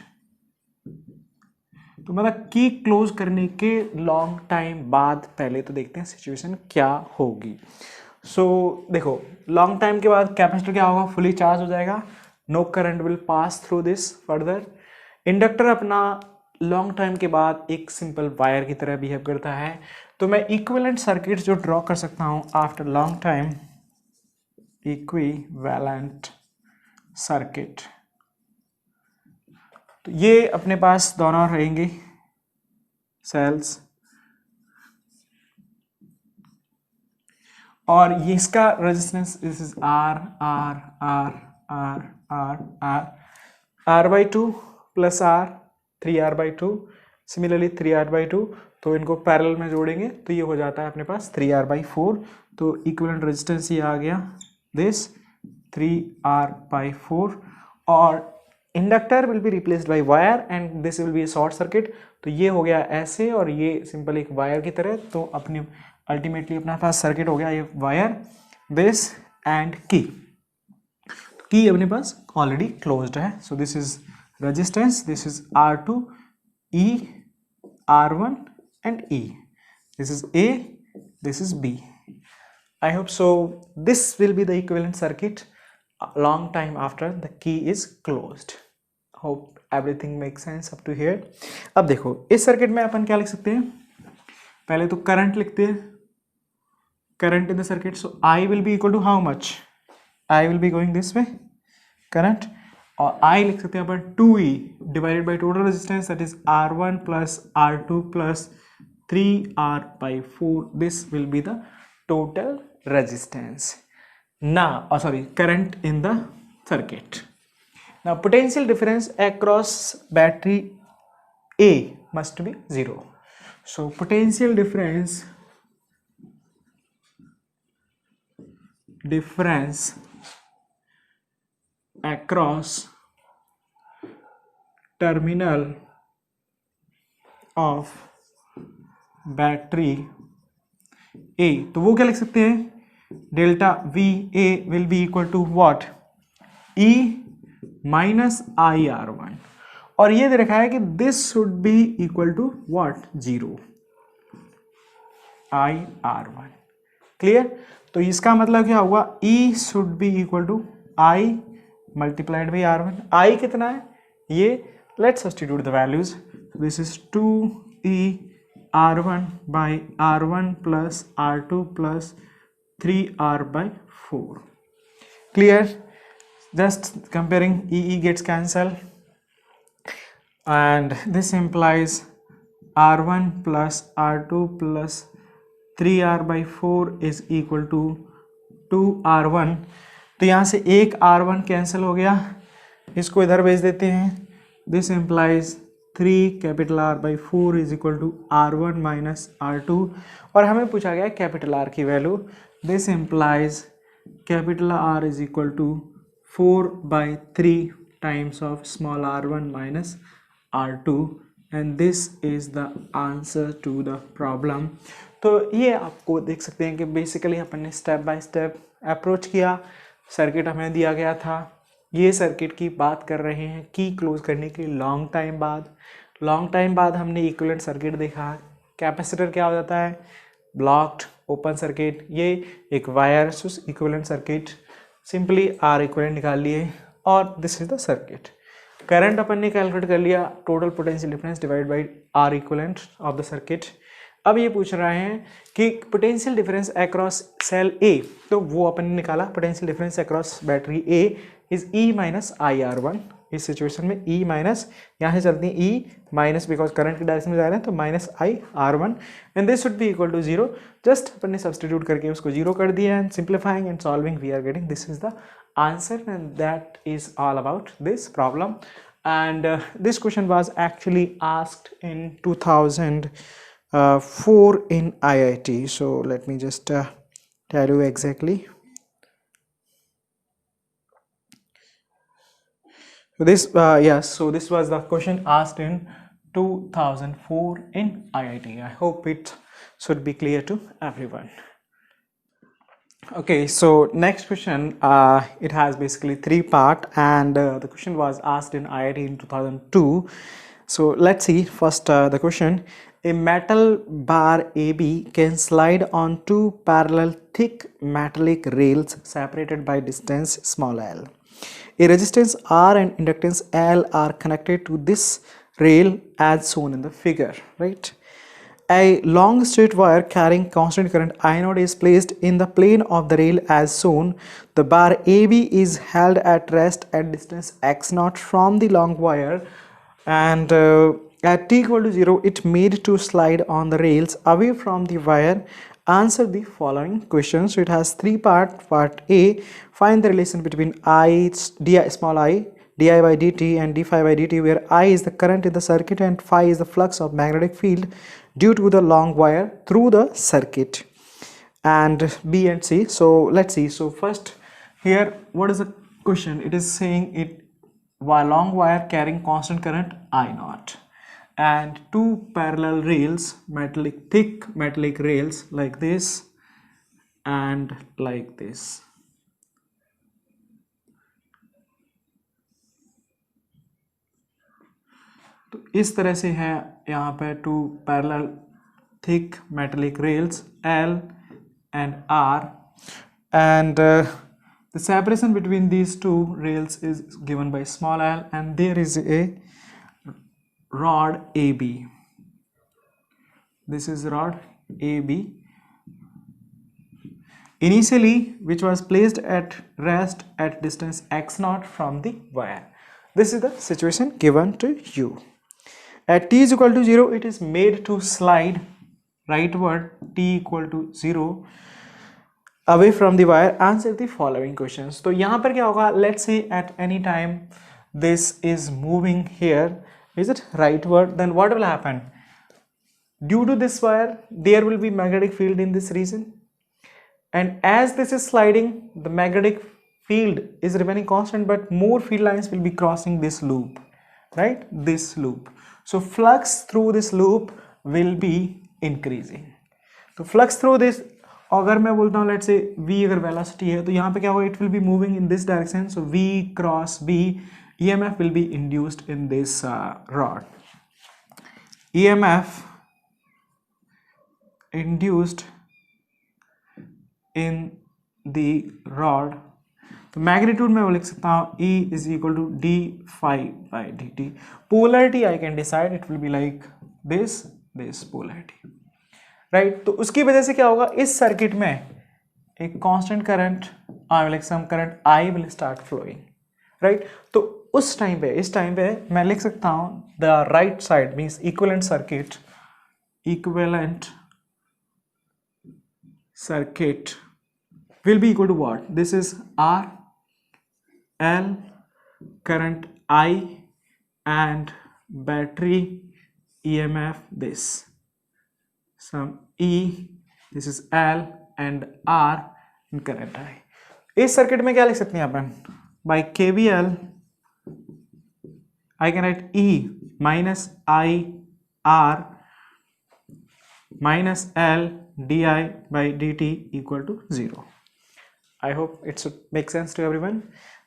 तो मतलब की close करने के long time बाद पहले तो देखते हैं सिचुएशन क्या होगी. सो देखो लॉन्ग टाइम के बाद कैपेसिटर क्या होगा, फुली चार्ज हो जाएगा, no current will pass through this further. Inductor अपना लॉन्ग टाइम के बाद एक सिंपल वायर की तरह बिहेव करता है. तो मैं इक्विवेलेंट सर्किट जो ड्रॉ कर सकता हूँ after long time, equivalent circuit, तो ये अपने पास दोनों रहेंगे सेल्स, और ये इसका resistance this is R R R R R R R by two plus R, 3r/2, similarly 3r/2. तो इनको पैरेलल में जोड़ेंगे तो ये हो जाता है अपने पास 3r/4. तो इक्विवेलेंट रेजिस्टेंस ये आ गया दिस 3r/4, और inductor will be replaced by wire and this will B short circuit. तो ये हो गया ऐसे और ये सिंपल एक वायर की तरह. तो अपने अल्टीमेटली अपना पास सर्किट हो गया ये वायर, दिस एंड की. की अपने पास ऑलरेडी क्लोज्ड है. So this is resistance, this is R2, E, R1 and E. This is A, this is B. I hope so. This will be the equivalent circuit a long time after the key is closed. Hope everything makes sense up to here. अब देखो इस circuit में अपन क्या लिख सकते हैं, पहले तो करंट लिखते हैं, current in the circuit. So I will be equal to how much? I will be going this way, current, और I लिख सकते हैं अपन 2E divided by total resistance that is R1 plus R2 plus 3r/4. This will be the total resistance. Now, sorry, current in the circuit. Now, potential difference across battery A must be 0. So, potential difference across terminal of battery A, तो वो क्या लिख सकते हैं, delta VA will be equal to what, E minus IR1, और ये दे रखा है कि this should be equal to what, 0 IR1. Clear. तो इसका मतलब क्या हुआ, E should be equal to I multiplied by R1. I कितना है ये, let's substitute the values. This is 2E R1 by R1 plus R2 plus 3r/4. Clear? Just comparing EE gets cancelled, and this implies R1 plus R2 plus 3r/4 is equal to 2r1. तो यहाँ से एक R1 cancel हो गया, इसको इधर भेज देते हैं. This implies 3R/4 is equal to R1 minus R2, और हमें पूछा गया कैपिटल R की value. This implies capital R is equal to 4/3 times of small r1 minus r2, and this is the answer to the problem. तो ये आपको देख सकते हैं कि बेसिकली अपन ने स्टेप बाय स्टेप अप्रोच किया. सर्किट हमें दिया गया था, ये सर्किट की बात कर रहे हैं की क्लोज करने के लॉन्ग टाइम बाद. लॉन्ग टाइम बाद हमने इक्विवेलेंट सर्किट देखा. कैपेसिटर क्या हो जाता है, ब्लॉक्ड ओपन सर्किट. ये एक wire equivalent circuit, simply R equivalent निकाल लिए और this is the circuit. Current अपन ने कैलकुलेट कर लिया, total potential difference divide by R equivalent of the circuit. अब ये पूछ रहे हैं कि potential difference across cell A, तो वो अपन ने निकाला. Potential difference across battery A is E minus IR1. इस सिचुएशन में E माइनस, यहाँ से चलती है E माइनस, बिकॉज करंट की डायरेक्शन में जा रहे हैं, तो minus IR1 and this should be equal to 0. Just अपन ने सब्सटीट्यूट करके उसको 0 कर दिया and simplifying and solving we are getting this is the answer, and that is all about this problem. And this question was actually asked in 2004 in IIT. So let me just tell you exactly. So this yes, so this was the question asked in 2004 in IIT. I hope it should be clear to everyone. Okay, so next question, it has basically three part, and the question was asked in IIT in 2002. So let's see first the question. A metal bar AB can slide on two parallel thick metallic rails separated by distance small l. A resistance R and inductance L are connected to this rail as shown in the figure, right? A long straight wire carrying constant current I naught is placed in the plane of the rail as shown. The bar AB is held at rest at distance x naught from the long wire, and at t equal to 0 it made to slide on the rails away from the wire. Answer the following questions. So it has three parts. Part A, find the relation between I di small I di by dt and d phi by dt, where I is the current in the circuit and phi is the flux of magnetic field due to the long wire through the circuit. And B and C. So let's see. So first here, what is the question? It is saying it while long wire carrying constant current I naught and two parallel rails, thick metallic rails like this and like this. तो इस तरह से है यहाँ पे two parallel thick metallic rails L and R, and the separation between these two rails is given by small l, and there is a rod AB. This is rod AB initially, which was placed at rest at distance x naught from the wire. This is the situation given to you. At t is equal to 0, it is made to slide rightward t equal to 0 away from the wire. Answer the following questions. तो यहाँ पर क्या होगा? Let's say at any time this is moving here, is it rightward? Then what will happen? Due to this wire, there will be magnetic field in this region, and as this is sliding, the magnetic field is remaining constant, but more field lines will be crossing this loop, right? This loop. So flux through this loop will be increasing. तो flux through this, अगर मैं बोलता हूँ let's say v अगर velocity है, तो यहाँ पे क्या होगा? It will be moving in this direction. So v cross b, EMF will be induced in this rod. EMF induced in the rod. तो मैग्नीट्यूड में वो लिख सकता हूँ E is equal to d phi by dt. Polarity I can decide, it will be like this polarity, right? तो उसकी वजह से क्या होगा? इस सर्किट में एक constant current like some current I will start flowing, right? तो उस टाइम पे, इस टाइम पे मैं लिख सकता हूँ the right side means equivalent circuit will be equal to what? This is R, L, current I, and battery EMF this. Some E, this is L and R and current I. इस circuit में क्या लिख सकते हैं अपन? By KVL I can write E minus I R minus L di by dt equal to 0. I hope it should make sense to everyone.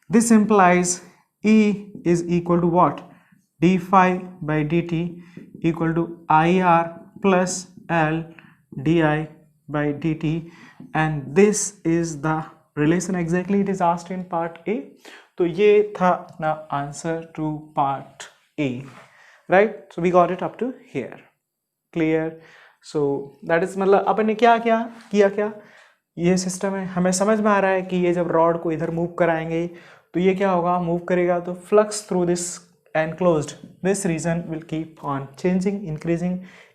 This implies E is equal to what? D phi by dt equal to IR plus L di by dt, and this is the relation exactly it is asked in part A. तो ये था अपना answer to part A, right? So we got it up to here. Clear? So that is मतलब अपन ने क्या किया ये system है, हमें समझ में आ रहा है कि ये जब रॉड को इधर मूव कराएंगे तो ये क्या होगा? मूव करेगा तो flux through this enclosed this region will keep on changing, increasing.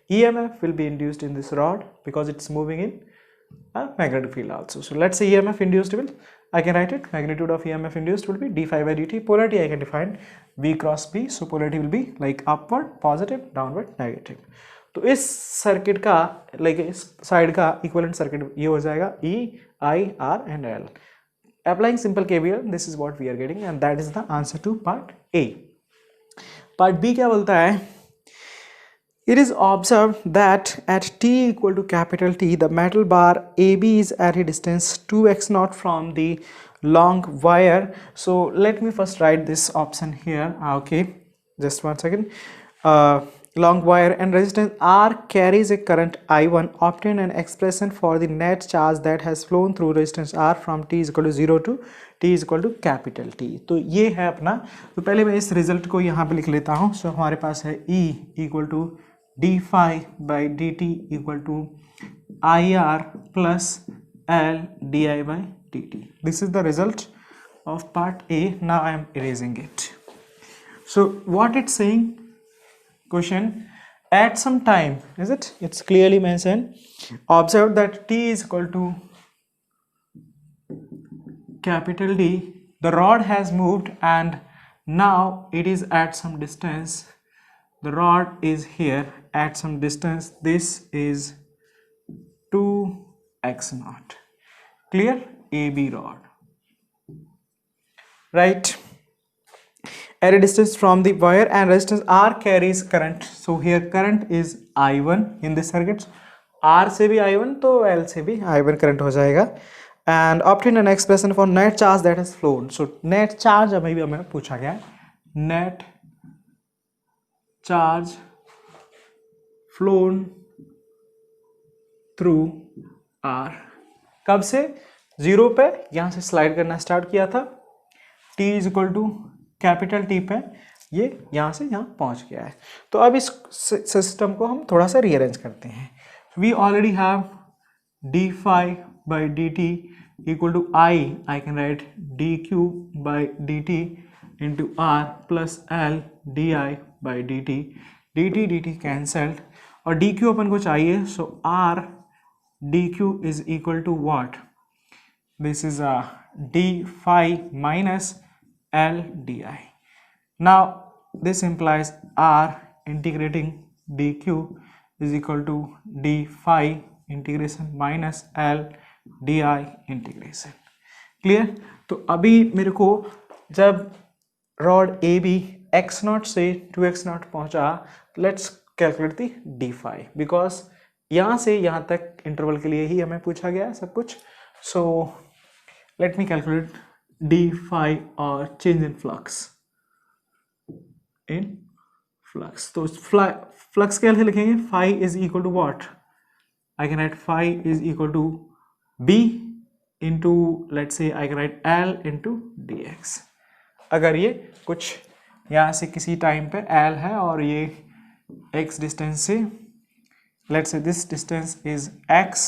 EMF will be induced in this rod because it's moving in a magnetic field also. So let's say EMF induced will, I can write it, magnitude of EMF induced will be d phi by dt. Polarity I can define V cross B. So polarity will be like upward positive, downward negative. तो इस circuit का इस side का equivalent circuit ये हो जाएगा E I, R and L. Applying simple KVL, this is what we are getting and that is the answer to part A. Part B क्या बोलता है? It is observed that at t equal to capital T, the metal bar AB is at a distance 2x naught from the long wire. So let me first write this option here. Okay, just 1 second. Long wire and resistance R carries a current I1. Obtain an expression for the net charge that has flown through resistance R from t is equal to 0 to t is equal to capital T. तो ये है अपना, तो पहले मैं इस result को यहाँ पे लिख लेता हूँ. सो हमारे पास है E equal to d phi by dt equal to IR plus L di by dt. This is the result of part A. Now I am erasing it. So what it's saying, question, at some time, is it? It's clearly mentioned. Observe that t is equal to capital D. The rod has moved and now it is at some distance. The rod is here at some distance. This is 2x naught. Clear? AB rod. Right? At a distance from the wire and resistance R carries current. So here current is I1 in this circuit. R से भी I1 तो L से भी I1 current हो जाएगा. And obtain an expression for net charge that has flown. So net charge अभी भी हमें पूछा गया है. Net charge flown through R. कब से? 0 पे यहाँ से स्लाइड करना स्टार्ट किया था. T is equal to capital T पे ये यहाँ से यहाँ पहुँच गया है. तो अब इस सिस्टम को हम थोड़ा सा रीअरेंज करते हैं. We already have d phi by dt equal to I can write dq by dt into R plus L di by dt cancelled और dq अपन को चाहिए. So R dq is equal to what? This is a d phi minus L di. Now this implies R integrating dq is equal to d phi integration minus L di integration. Clear? तो अभी मेरे को जब rod A B X naught से 2x naught पहुंचा, let's calculate the D phi because यहाँ से यहाँ तक इंटरवल के लिए ही हमें पूछा गया है सब कुछ. So let me calculate D phi और चेंज इन फ्लक्स. तो फ्लक्स कैसे लिखेंगे? Phi is equal to what? I can write phi is equal to B into, let's say I can write L into dx. अगर ये कुछ यहाँ से किसी टाइम पे L है और ये x डिस्टेंस से, let's say this distance is x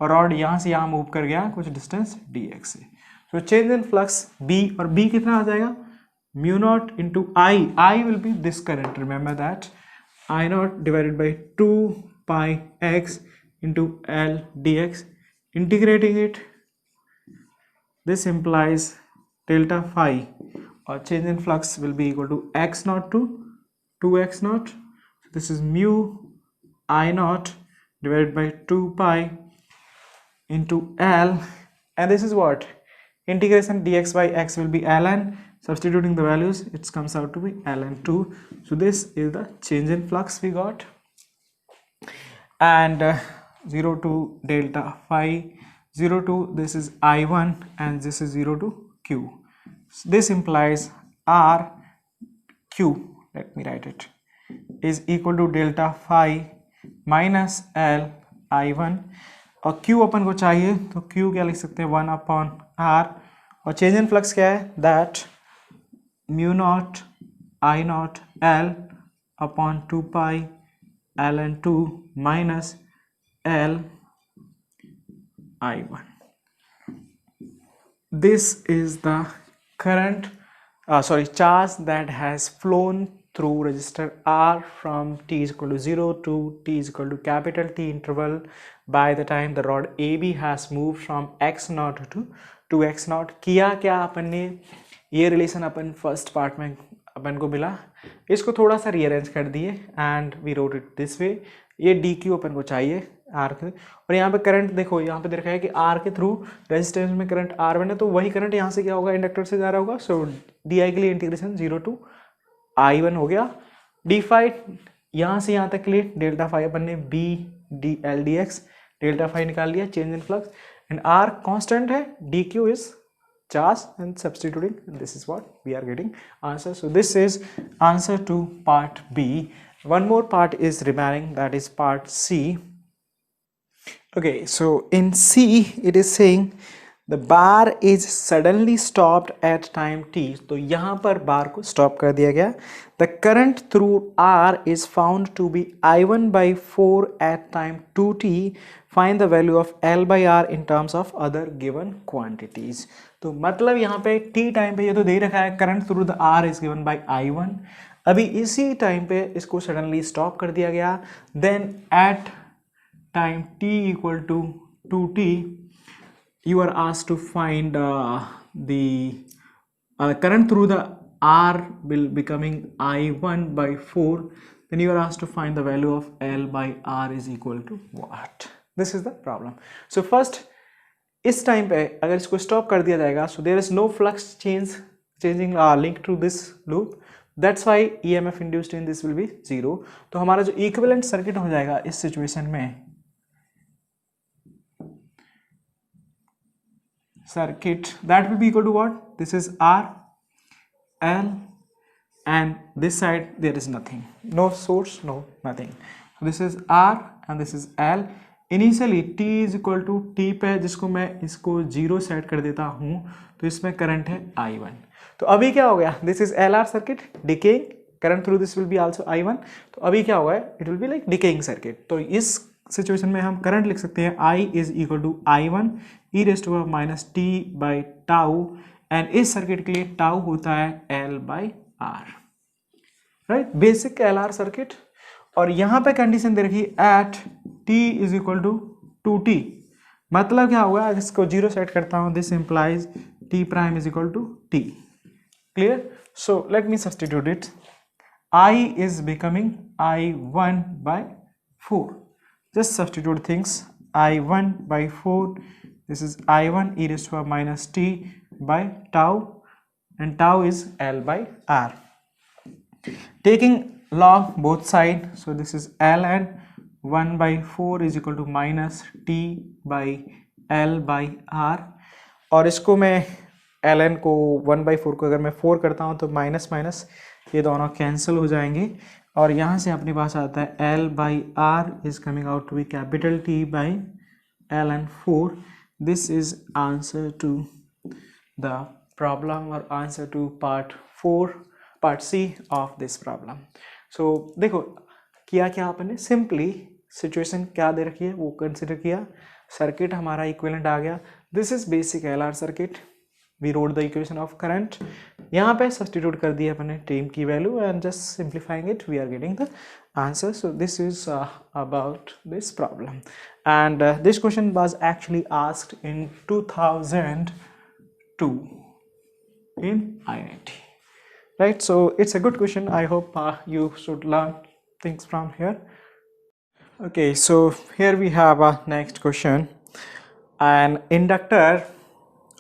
और रॉड यहाँ से यहाँ मूव कर गया कुछ डिस्टेंस dx से. So change in flux B और B कितना आ जाएगा? mu naught into I will be this current, remember that, I naught divided by 2 pi x into L dx. Integrating it, this implies delta phi or change in flux will be equal to x naught to 2x naught. This is mu I naught divided by 2 pi into L, and this is what? Integration dx by x will be ln. Substituting the values, it comes out to be ln2. So this is the change in flux we got. And 0 to delta phi, 0 to this is I1 and this is 0 to Q. So this implies R Q, let me write it, is equal to delta phi minus L I1 और Q अपन को चाहिए तो Q क्या लिख सकते हैं? 1 upon R और change in flux क्या है? That mu naught I naught L upon 2 pi ln2 minus L I1. This is the current, charge that has flown through resistor R from t is equal to 0 to t is equal to capital T interval by the time the rod AB has moved from x naught to 2x naught. किया क्या अपन ने? ये relation अपन first part में अपन को मिला, इसको थोड़ा सा रीअरेंज कर दिए and we wrote it this way. ये डी क्यू अपन को चाहिए आर के, और यहाँ पे करंट देखो, यहाँ पे दे रखा है कि आर के थ्रू रेजिस्टेंस में करंट R1 है, तो वही करंट यहाँ से क्या होगा, इंडक्टर से जा रहा होगा। सो डी के लिए इंटीग्रेशन 0 to I1 हो गया। डी फाई यहाँ से यहाँ तक के लिए डेल्टा फाई अपन ने B D L D X delta phi निकाल लिया, change in flux, and R constant है, D Q is charge, and substituting, this is what we are getting answer. So this is answer to part B. One more part is remaining, that is part C. Okay, so in C it is saying the bar is suddenly stopped at time t. तो यहाँ पर बार को stop कर दिया गया। The current through R is found to be I1 by 4 at time 2t. Find the value of L by R in terms of other given quantities. तो मतलब यहाँ पे t टाइम पे ये तो दे रखा है current through the R is given by I1। अभी इसी टाइम पे इसको सडनली स्टॉप कर दिया गया। Then at time t equal to 2t you are asked to find the current through the R will becoming I1 by 4, then you are asked to find the value of L by R is equal to what? This is the problem. So first इस time पे अगर इसको stop कर दिया जाएगा, so there is no flux changing link to this loop, that's why EMF induced in this will be 0। तो हमारा जो equivalent circuit हो जाएगा इस सिचुएशन में, circuit that will be equal to what? This is R, L, and this side there is nothing, no source, no nothing. So this is R and this is L. Initially t is equal to t पे जिसको मैं इसको 0 set कर देता हूँ, तो इसमें current है I1। तो अभी क्या हो गया, this is LR circuit decaying, current through this will be also I1। तो अभी क्या होगा, it will be like decaying circuit. तो इस सिचुएशन में हम करंट लिख सकते हैं I is equal to I1 e raise to power minus t by tau, and इस सर्किट के लिए टाउ होता है L बाई R, right, basic LR circuit. और यहाँ पे कंडीशन दे रखी at t is equal to 2t, मतलब क्या होगा, अगर इसको 0 सेट करता हूँ, this implies t prime is equal to t। Clear? So let me substitute it, I is becoming I1 by 4, just substitute things, I1 by 4, this is I1 e raised to power minus t by tau, and tau is L by R. Taking log both side, so this is ln 1 by 4 is equal to minus t by L by R, और इसको मैं ln को 1 by 4 को अगर मैं 4 करता हूँ तो माइनस माइनस ये दोनों कैंसिल हो जाएंगे, और यहाँ से अपने पास आता है L बाई R is coming out to be capital T by ln 4। This is answer to the problem और answer to part C of this problem. So देखो किया क्या आपने, सिंपली सिचुएशन क्या दे रखी है वो कंसिडर किया, सर्किट हमारा इक्विवेलेंट आ गया, this is basic LR circuit, we wrote the equation of current, यहाँ पे सब्स्टिट्यूट कर दिया अपने टीम की value and just simplifying it, we are getting the answer. So this is about this problem, and this question was actually asked in 2002 in IIT, right? So it's a good question, I hope you should learn things from here. Okay, so here we have a next question. An inductor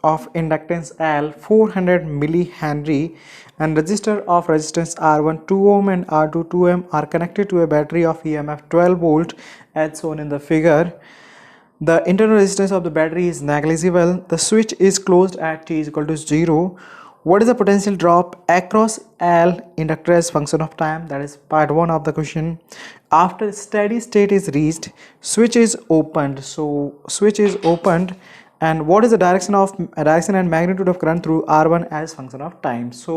of inductance L 400 millihenry and resistor of resistance R1 2 ohm and R2 2 ohm are connected to a battery of EMF 12 volt as shown in the figure. The internal resistance of the battery is negligible. The switch is closed at t is equal to 0. What is the potential drop across L inductor as function of time? That is part 1 of the question. After steady state is reached, switch is opened. So switch is opened, and what is the direction and magnitude of current through R1 as function of time? So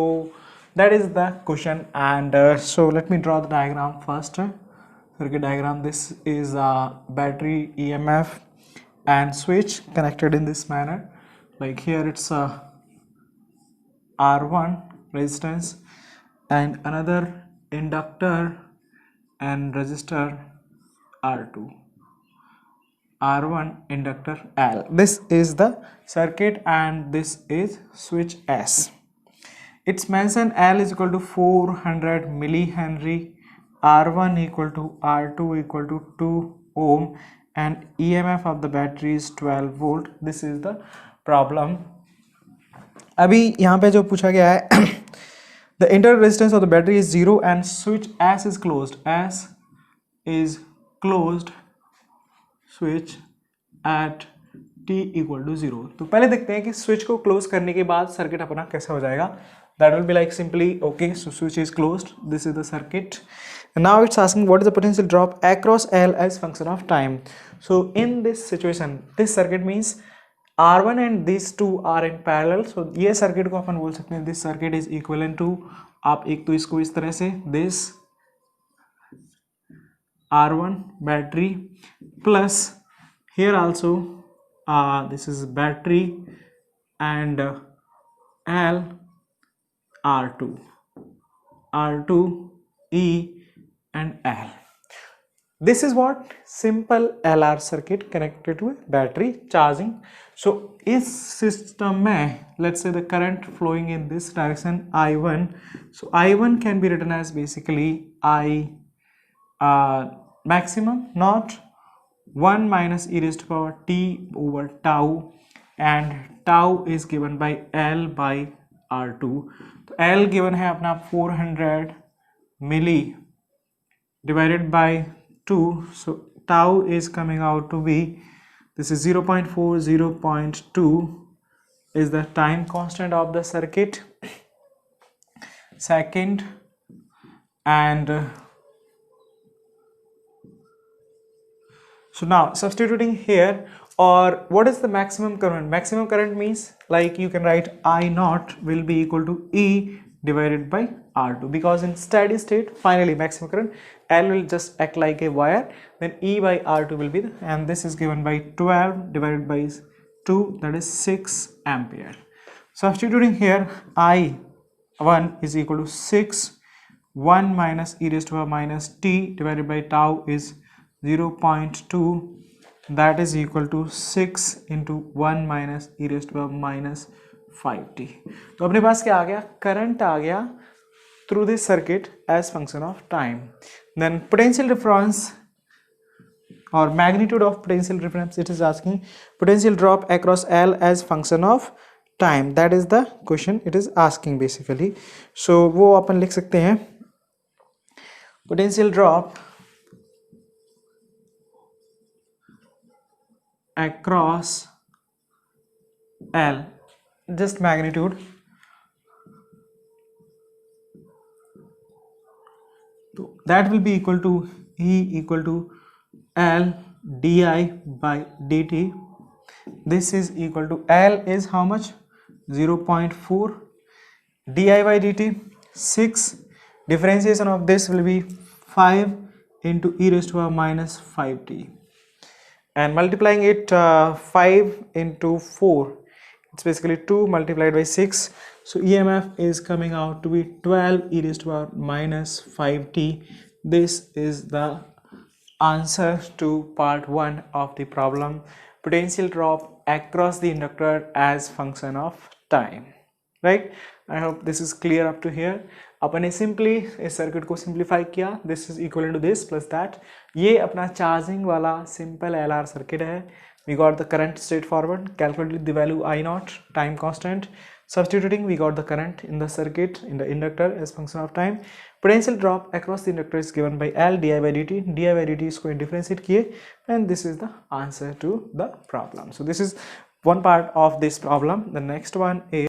that is the question, and so let me draw the diagram first. Circuit diagram. This is a battery, EMF, and switch connected in this manner. Like here it's a R1 resistance and another inductor and resistor R2, R1 inductor L. This is the circuit and this is switch S. It's mentioned L is equal to 400 millihenry, R1 equal to R2 equal to 2 ohm, and EMF of the battery is 12 volt. This is the problem. अभी यहाँ पे जो पूछा गया है the internal resistance of the battery is 0 and switch S is closed. S is closed switch at t equal to 0. तो पहले देखते हैं कि स्विच को क्लोज करने के बाद सर्किट अपना कैसा हो जाएगा. That will be like simply okay, so switch is closed, this is the circuit, and now it's asking what is the potential drop across L as function of time. So in this situation this circuit means R1 and these two are in parallel, so ये circuit को अपन बोल सकते हैं this circuit is equivalent to, आप एक तो इसको इस तरह से this R1 battery plus here also this is battery and L R2 E and L. This is what simple LR circuit connected to a battery charging. So इस system में let's say the current flowing in this direction I1, so I1 can be written as basically I maximum not 1 minus e raised to power t over tau, and tau is given by L by R2. तो L given है अपना 400 milli divided by 2, so tau is coming out to be, this is 0.4, 0.2 is the time constant of the circuit second, and so now substituting here, or what is the maximum current? Maximum current means like you can write I naught will be equal to E divided by R2, because in steady state finally maximum current L will just act like a wire, then E by R2 will be the, and this is given by 12 divided by 2, that is 6 ampere. Substituting here I1 is equal to 6, 1 minus e raised to power minus t divided by tau is 0.2, that is equal to 6 into 1 minus e raised to power minus 5t. तो अपने पास क्या आ गया, current आ गया through this circuit as function of time. Then potential difference or magnitude of potential difference, it is asking potential drop across L as function of time. That is the question it is asking basically. So वो अपन लिख सकते हैं potential drop across L, just magnitude, so that will be equal to E equal to L di by dt. This is equal to L is how much, 0.4, di by dt 6, differentiation of this will be 5 into e raised to power minus 5t, and multiplying it 5 into 4, it's basically 2 multiplied by 6, so EMF is coming out to be 12 e raised to power minus 5t. This is the answer to part 1 of the problem, potential drop across the inductor as function of time, right? I hope this is clear up to here. अपन ने simply इस circuit को simplify किया, this is equal to this plus that, ये अपना charging वाला simple LR circuit है. We got the current straight forward, calculated the value I naught time constant, substituting we got the current in the circuit in the inductor as function of time. Potential drop across the inductor is given by L di by dt, di by dt इसको differentiate किए, and this is the answer to the problem. So this is one part of this problem. The next one is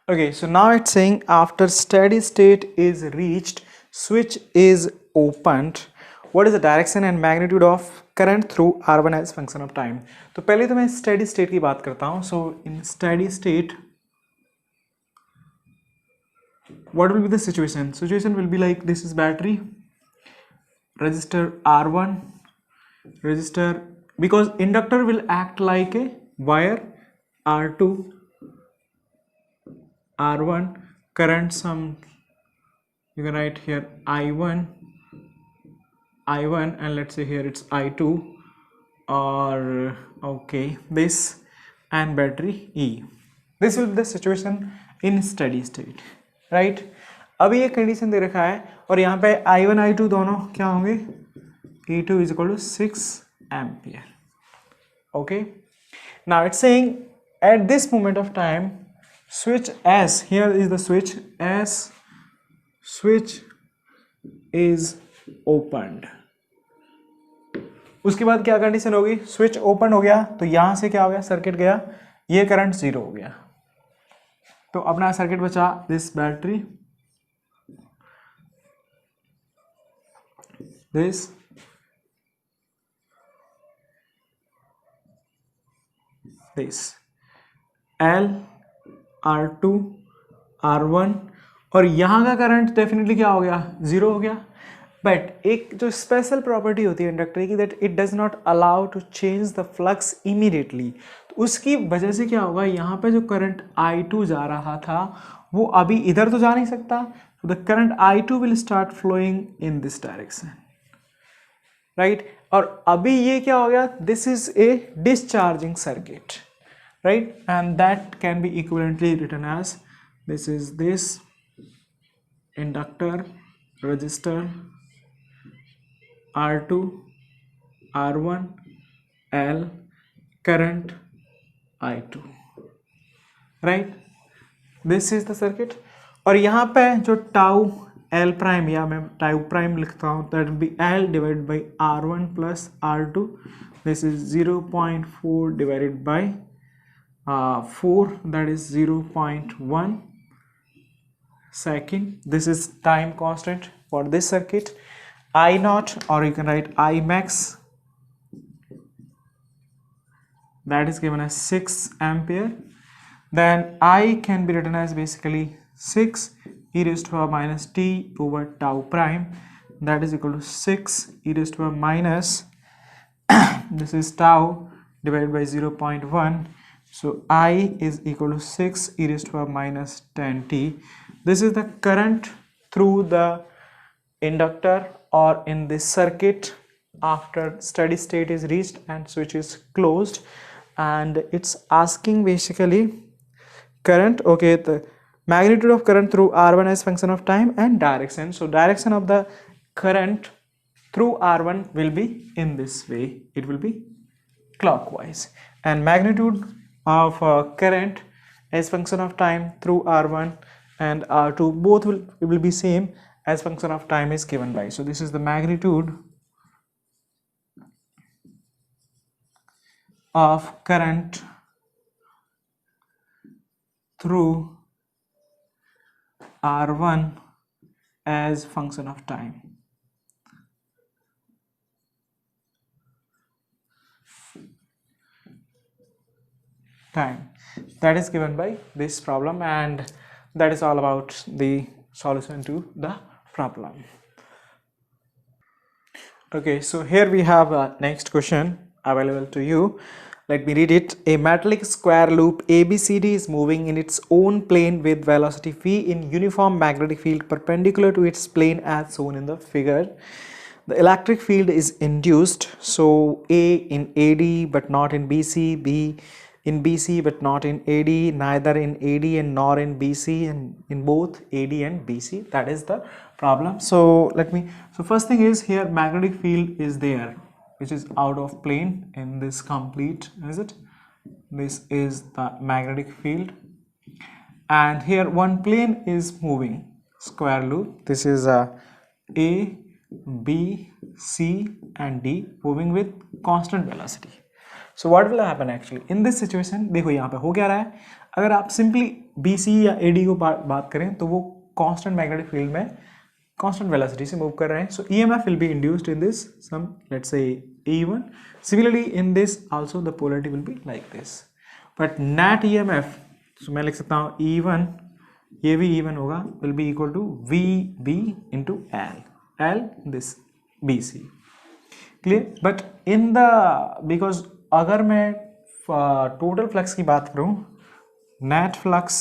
okay, so now it's saying after steady state is reached, switch is opened, what is the direction and magnitude of current through R1 as function of time. तो पहले तो मैं steady state की बात करता हूँ. So in steady state what will be the situation? Situation will be like this is battery, resistor R1, resistor, because inductor will act like a wire, R2, R1, current some, you can write here I1, and let's say here it's I2, or okay this, and battery E. This will be the situation in steady state, right? अभी ये condition दे रखा है और यहाँ पे I1 I2 दोनों क्या होंगे, E2 is equal to 6 ampere. Okay, now it's saying at this moment of time switch S, here is the switch S, switch is opened. उसके बाद क्या कंडीशन होगी, स्विच ओपन हो गया तो यहां से क्या हो गया, सर्किट गया, ये करंट जीरो हो गया, तो अपना सर्किट बचा this battery, this L R2 R1 और यहाँ का करंट डेफिनेटली क्या हो गया, जीरो हो गया। बट एक जो स्पेशल प्रॉपर्टी होती है इंडक्टर की, that it does not allow to change the flux immediately, तो उसकी वजह से क्या होगा, यहाँ पे जो करंट I2 जा रहा था वो अभी इधर तो जा नहीं सकता, तो the current I2 will start flowing in this direction, right. और अभी ये क्या हो गया, this is a discharging circuit, right, and that can be equivalently written as this is this inductor, resistor, R2 R1 L, current I2, right, this is the circuit। और यहाँ पे जो टाउ L प्राइम, या मैं tau prime लिखता हूँ, that will be L divided by R1 plus R2, this is 0.4 divided by 4, that is 0.1 second. This is time constant for this circuit. I naught, or you can write I max, that is given as 6 ampere. Then I can be written as basically 6 e raised to power minus t over tau prime, that is equal to 6 e raised to power minus this is tau divided by 0.1, so I is equal to 6 e raised to power minus 10t. This is the current through the inductor or in this circuit after steady state is reached and switch is closed, and it's asking basically current, okay, the magnitude of current through R1 as function of time and direction. So direction of the current through R1 will be in this way, it will be clockwise, and magnitude of current as function of time through R1 and R2 both will be same as function of time is given by, so this is the magnitude of current through R1 as function of time. That is given by this problem, and that is all about the solution to the problem. Okay, so here we have a next question available to you. Let me read it. A metallic square loop ABCD is moving in its own plane with velocity v in uniform magnetic field perpendicular to its plane as shown in the figure. The electric field is induced, so A in AD but not in BC, B in BC but not in AD, neither in AD and nor in BC, and in both AD and BC. That is the problem. So first thing is, here magnetic field is there which is out of plane in this complete, is it? This is the magnetic field, and here one plane is moving, square loop. This is A, B, C and D moving with constant velocity. So what will happen actually in this situation? देखो यहाँ पे हो क्या रहा है, अगर आप simply BC या AD को बात करें तो वो constant magnetic field में constant velocity से move कर रहे हैं. So EMF will be induced in this, some let's say E1. Similarly in this also the polarity will be like this. But net EMF, so मैं लिख सकता हूँ E1, ये भी E1 होगा, will be equal to VB into L this BC. Clear? But in the, because अगर मैं total flux की बात करूं, net flux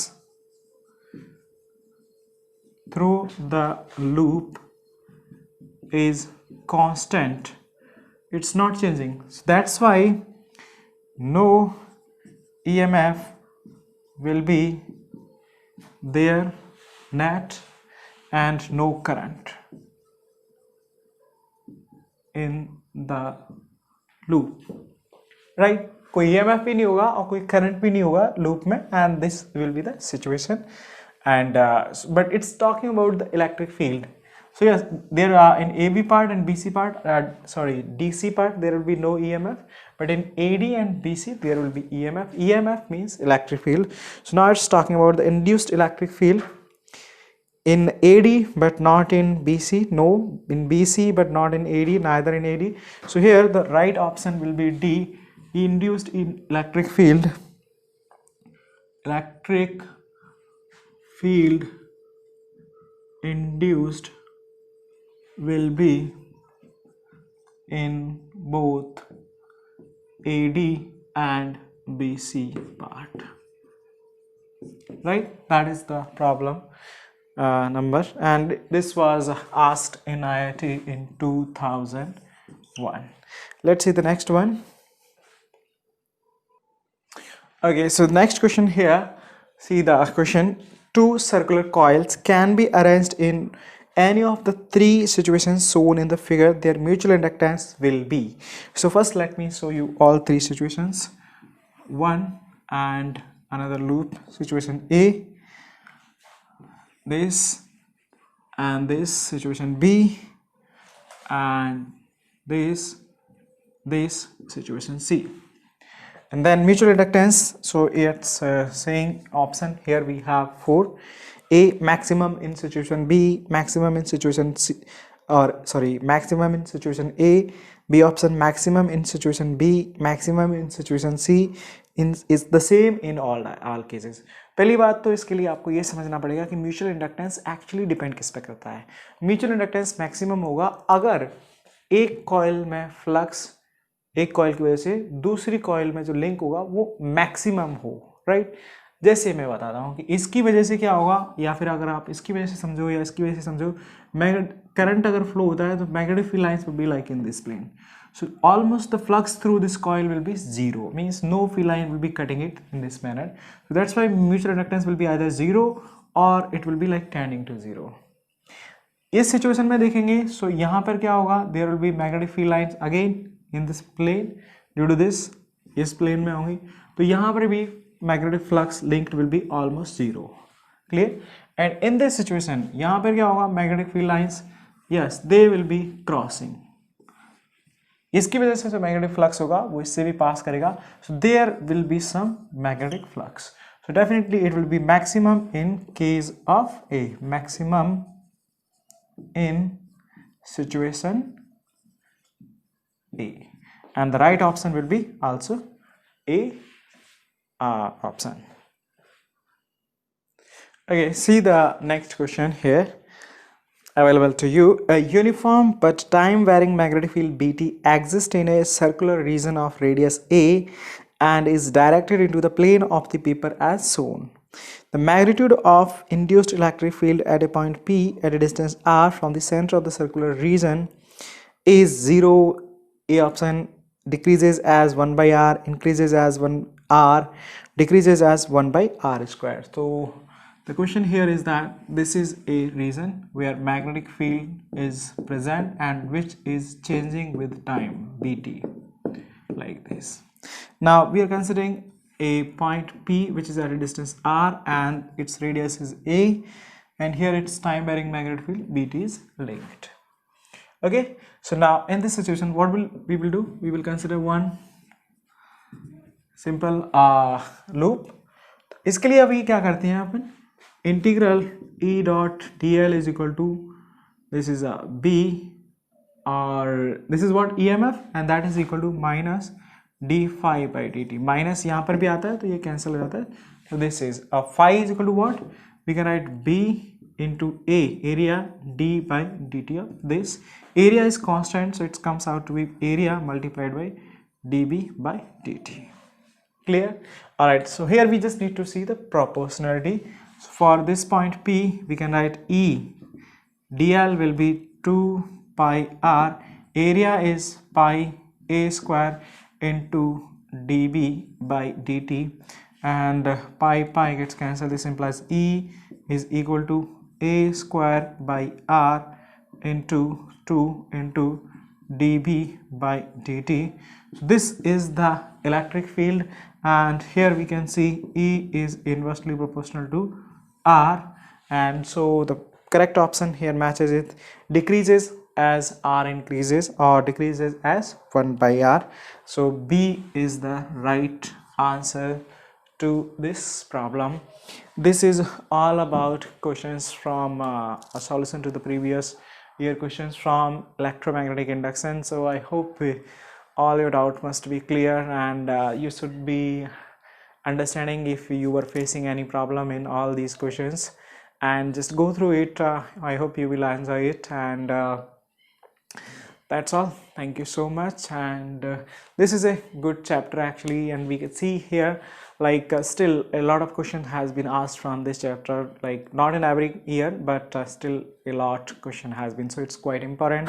through the loop is constant, it's not changing, so that's why no EMF will be there net and no current in the loop, right. कोई EMF भी नहीं होगा और कोई करंट भी नहीं होगा लूप में, and this will be the situation. And but it's talking about the electric field. So yes, there are in AB part and BC part, sorry, DC part, there will be no EMF, but in AD and BC there will be EMF. EMF means electric field. So now it's talking about the induced electric field in AD but not in BC. No, in BC but not in AD, neither in AD. So here the right option will be D, induced in electric field. Electric field induced will be in both AD and BC part, right? That is the problem number, and this was asked in IIT in 2001. Let's see the next one. Okay, so the next question here, see the question. Two circular coils can be arranged in any of the three situations shown in the figure. Their mutual inductance will be. So first let me show you all three situations. One and another loop. Situation A, this and this. Situation B and this situation C. And then mutual inductance, so it's saying option here we have 4. A, maximum in situation B, maximum in situation C, or sorry, maximum in situation A. B option, maximum in situation B, maximum in situation C, is the same in all cases. पहली बात तो इसके लिए आपको ये समझना पड़ेगा कि म्यूचुअल इंडक्टेंस एक्चुअली डिपेंड किस पे करता है. म्यूचुअल इंडक्टेंस मैक्सिमम होगा अगर एक कॉइल में फ्लक्स, एक कॉइल की वजह से दूसरी कॉइल में जो लिंक होगा वो मैक्सिमम हो, राइट. जैसे मैं बताता हूँ कि इसकी वजह से क्या होगा, या फिर अगर आप इसकी वजह से समझो या इसकी वजह से समझो, करंट अगर फ्लो होता है तो magnetic field lines will be like in this plane. So almost the flux through this coil will be zero, means no field line will be cutting it in this manner. So that's why mutual inductance will be either zero और it will be like tending to zero. इस situation में देखेंगे, so यहाँ पर क्या होगा, there will be magnetic field lines again in this plane. Due to this, इस plane में होंगी, तो यहाँ पर भी magnetic flux linked will be almost zero. Clear? And in this situation, यहाँ पर क्या होगा, magnetic field lines, yes, they will be crossing. इसकी वजह से जो magnetic flux होगा वो इससे भी पास करेगा, so there will be some magnetic flux. So definitely it will be maximum in case of A, maximum in situation A, and the right option will be also A option. Okay, see the next question here available to you. A uniform but time varying magnetic field BT exists in a circular region of radius A and is directed into the plane of the paper as shown. The magnitude of induced electric field at a point P at a distance r from the center of the circular region is 0. A option, decreases as 1 by r, increases as 1 r, decreases as 1 by r square. So the question here is that this is a region where magnetic field is present and which is changing with time, bt, like this. Now we are considering a point P which is at a distance r and its radius is a, and here its time varying magnetic field bt is linked. Okay, so now in this situation what we will do, we will consider one simple loop. इसके लिए अभी क्या करते हैं अपन, integral E dot dl is equal to, this is a B or this is what EMF and that is equal to minus d phi by dt. Minus यहाँ पर भी आता है तो ये कैंसिल हो जाता है. So this is phi is equal to what, we can write B into A, area, d by dt of this. Area is constant, so it comes out to be area multiplied by dB by dt. Clear? Alright, so here we just need to see the proportionality. So for this point P, we can write E dl will be 2 pi r, area is pi a square into dB by dt, and pi gets cancelled. This implies E is equal to a square by r into 2 into dB by dt. So this is the electric field, and here we can see E is inversely proportional to R, and so the correct option here matches it. Decreases as R increases or decreases as 1 by R. So B is the right answer to this problem. This is all about questions from a solution to the previous year questions from electromagnetic induction. So I hope all your doubt must be clear, and you should be understanding if you were facing any problem in all these questions, and just go through it. I hope you will enjoy it, and that's all. Thank you so much. And this is a good chapter actually, and we can see here like still a lot of questions has been asked from this chapter, like not in every year, but still a lot question has been, so it's quite important.